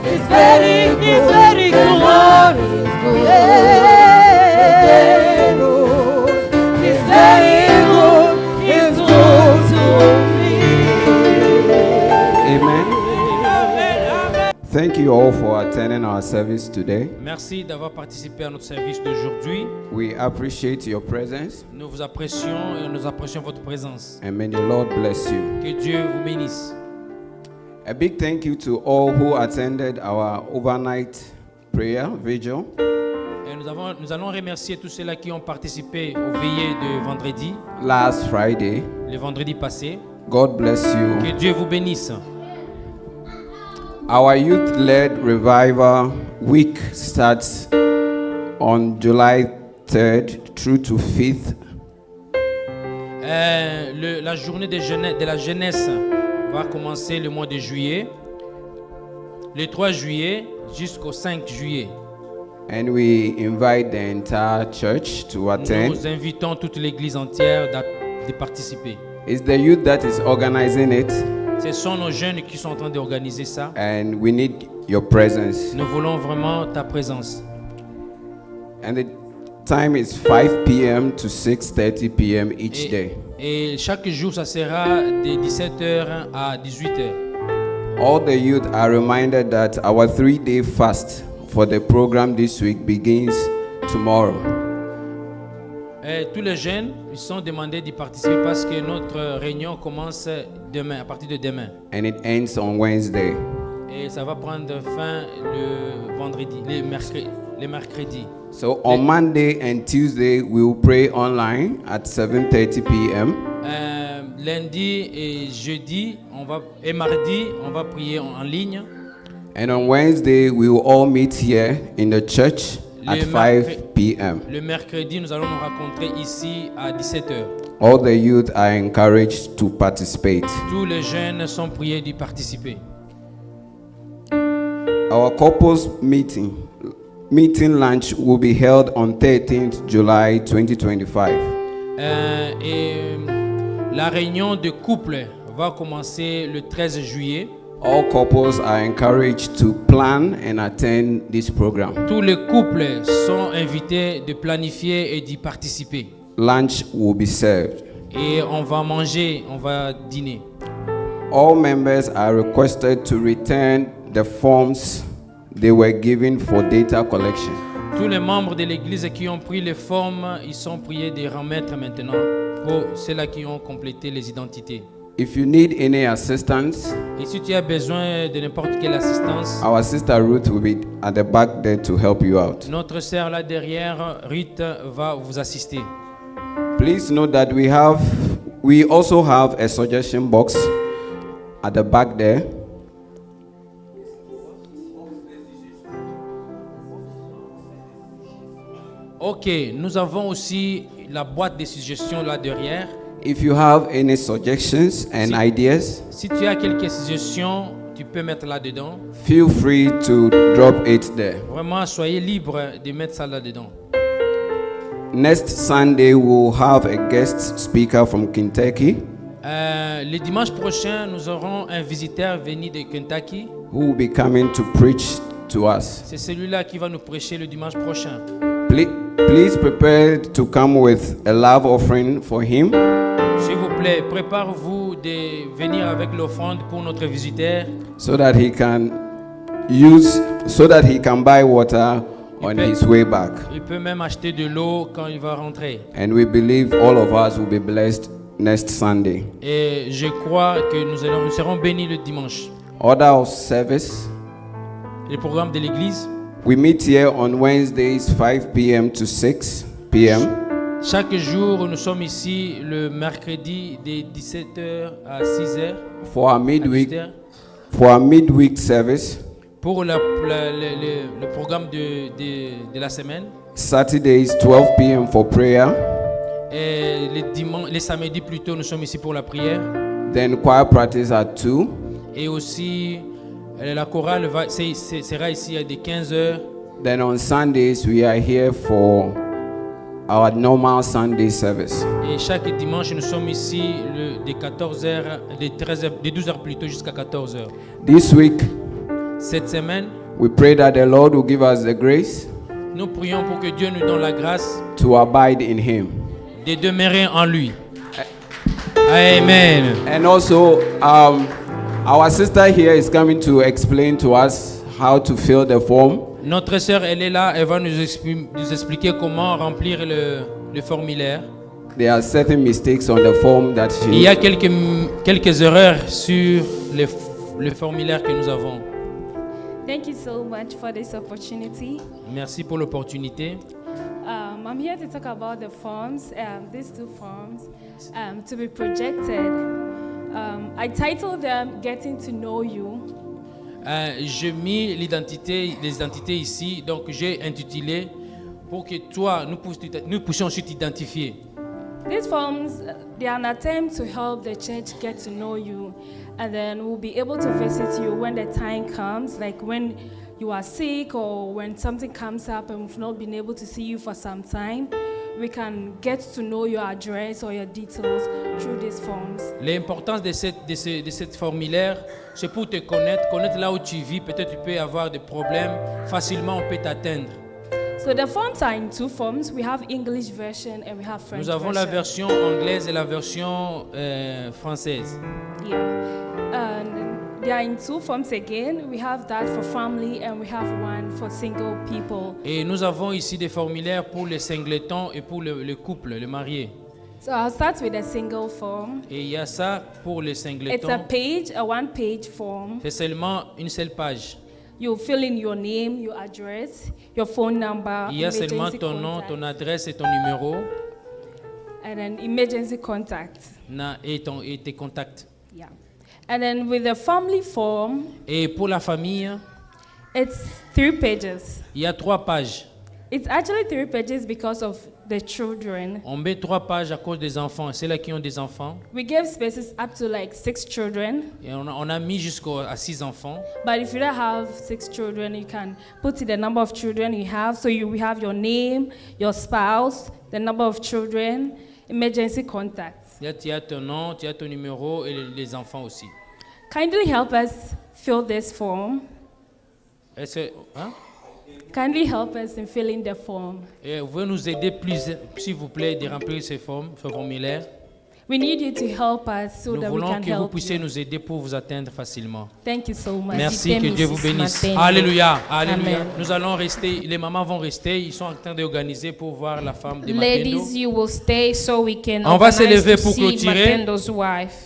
He's very good. Hey. He's very good. He's good to me. Amen. Thank you all for attending our service today. Merci d'avoir participé à notre service d'aujourd'hui. We appreciate your presence Nous vous apprécions et nous apprécions votre présence. and may the Lord bless you. Que Dieu vous bénisse. A big thank you to all who attended our overnight prayer vigil. Et nous allons remercier tous ceux-là qui ont participé aux veillées de vendredi, Last Friday. le vendredi passé. God bless you. Que Dieu vous bénisse. Our youth-led revival week starts on July 3rd through to 5th. La journée de la jeunesse va commencer le mois de juillet, le 3 juillet jusqu'au 5 juillet. And we invite the entire church to attend. Nous invitons toute l'église entière de participer. It's the youth that is organizing it, Ce sont nos jeunes qui sont en train d'organiser ça. and we need your presence. Nous voulons vraiment ta présence. And the time is 5 p.m. to 6:30 p.m. each day. Et chaque jour, ça sera de 17h à 18h. All the youth are reminded that our 3-day fast for the program this week begins tomorrow. Et tous les jeunes, ils sont demandés d'y participer parce que notre réunion commence demain, à partir de demain. And it ends on Wednesday. Et ça va prendre fin le vendredi, les mercredis. So on Monday and Tuesday, we will pray online at 7:30 p.m. Lundi et jeudi, et mardi, on va prier en ligne. And on Wednesday, we will all meet here in the church at 5 p.m. Le mercredi, nous allons nous rencontrer ici à 17h. All the youth are encouraged to participate. Tous les jeunes sont priés d'y participer. Our couples meeting lunch will be held on 13th July 2025. La réunion de couple va commencer le 13 juillet. All couples are encouraged to plan and attend this program. Tous les couples sont invités de planifier et d'y participer. Lunch will be served. Et on va manger, on va dîner. All members are requested to return the forms they were given for data collection. Tous les membres de l'église qui ont pris les formes, ils sont priés de remettre maintenant pour ceux-là qui ont complété les identités. If you need any assistance, Et si tu as besoin de n'importe quelle assistance, our sister Ruth will be at the back there to help you out. notre sœur là derrière, Ruth, va vous assister. Please note that we also have a suggestion box at the back there. Ok, nous avons aussi la boîte de suggestions là derrière. If you have any suggestions and ideas, Si tu as quelques suggestions, tu peux mettre là-dedans. feel free to drop it there. Vraiment, soyez libre de mettre ça là-dedans. Next Sunday, we'll have a guest speaker from Kentucky Le dimanche prochain, nous aurons un visiteur venu de Kentucky. who will be coming to preach to us. C'est celui-là qui va nous prêcher le dimanche prochain. Please prepare to come with a love offering for him. S'il vous plaît, prépare-vous de venir avec l'offrande pour notre visiteur. so that he can buy water on his way back. Il peut même acheter de l'eau quand il va rentrer. And we believe all of us will be blessed next Sunday. Et je crois que nous serons bénis le dimanche. Order of service. Le programme de l'église. We meet here on Wednesdays 5 p.m. to 6 p.m. Chaque jour, nous sommes ici le mercredi de 17h à 6h. For our midweek service. Pour le programme de la semaine. Saturdays 12 p.m. for prayer. Et les samedis plutôt, nous sommes ici pour la prière. Then choir practice at 2. Et aussi, la chorale sera ici à 15h. Then on Sundays, we are here for our normal Sunday service. Et chaque dimanche, nous sommes ici de 14h, de 12h plutôt jusqu'à 14h. This week, cette semaine, we pray that the Lord will give us the grace. Nous prions pour que Dieu nous donne la grâce to abide in Him. De demeurer en lui. Amen. And also, our sister here is coming to explain to us how to fill the form. Notre sœur, elle est là, elle va nous expliquer comment remplir le formulaire. There are certain mistakes on the form that she. Il y a quelques erreurs sur le formulaire que nous avons. Thank you so much for this opportunity. Merci pour l'opportunité. I'm here to talk about the forms, these two forms, to be projected. I titled them Getting to Know You. J'ai mis les identités ici, donc j'ai intitulé pour que toi, nous puissions ensuite t'identifier. These forms, they are an attempt to help the church get to know you, and then we'll be able to visit you when the time comes, like when you are sick or when something comes up and we've not been able to see you for some time. We can get to know your address or your details through these forms. L'importance de cette formulaire, c'est pour te connaître là où tu vis. Peut-être tu peux avoir des problèmes, facilement on peut t'atteindre. So the forms are in two forms. We have English version and we have French version. Nous avons la version anglaise et la version française. Yeah. They are in two forms again. We have that for family and we have one for single people. Et nous avons ici des formulaires pour les singletons et pour le couple, les mariés. So I'll start with a single form. Et il y a ça pour les singletons. It's a one-page form. C'est seulement une seule page. You fill in your name, your address, your phone number. Il y a seulement ton nom, ton adresse et ton numéro. And then emergency contact. Et tes contacts. Yeah. And then with the family form, et pour la famille, it's 3 pages. Il y a 3 pages. It's actually 3 pages because of the children. On met 3 pages à cause des enfants. C'est là qui ont des enfants. We gave spaces up to like 6 children. Et on a mis jusqu'à 6 enfants. But if you don't have 6 children, you can put in the number of children you have. So we have your name, your spouse, the number of children, emergency contacts. Tu as ton nom, tu as ton numéro et les enfants aussi. Kindly help us fill this form. Kindly help us in filling the form. Et vous pouvez nous aider s'il vous plaît, de remplir ce formulaire. We need you to help us so that we can help you. Nous voulons que vous puissiez nous aider pour vous atteindre facilement. Thank you so much. Merci, que Dieu vous bénisse. Alléluia, alléluia. Nous allons rester, les mamans vont rester, ils sont en train d'organiser pour voir la femme de Matendo. Ladies, you will stay so we can On va se lever organize pour to see clôturer. Matendo's wife.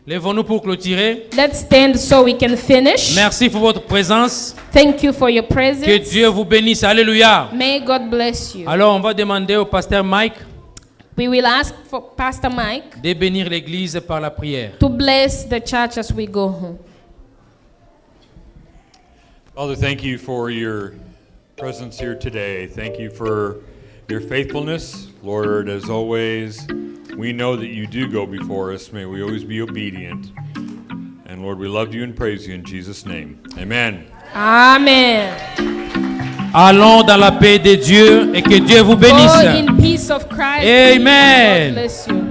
Lèvons-nous pour clôturer. Let's stand so we can finish. Merci pour votre présence. Thank you for your presence. Que Dieu vous bénisse. Alléluia. May God bless you. Alors, on va demander au pasteur Mike We will ask for Pastor Mike de bénir l'église par la prière. to bless the church as we go home. Father, thank you for your presence here today. Thank you for your faithfulness. Lord, as always, we know that you do go before us. May we always be obedient. And Lord, we love you and praise you in Jesus' name. Amen. Amen. Allons dans la paix de Dieu et que Dieu vous bénisse. Go in peace of Christ. Amen. God bless you.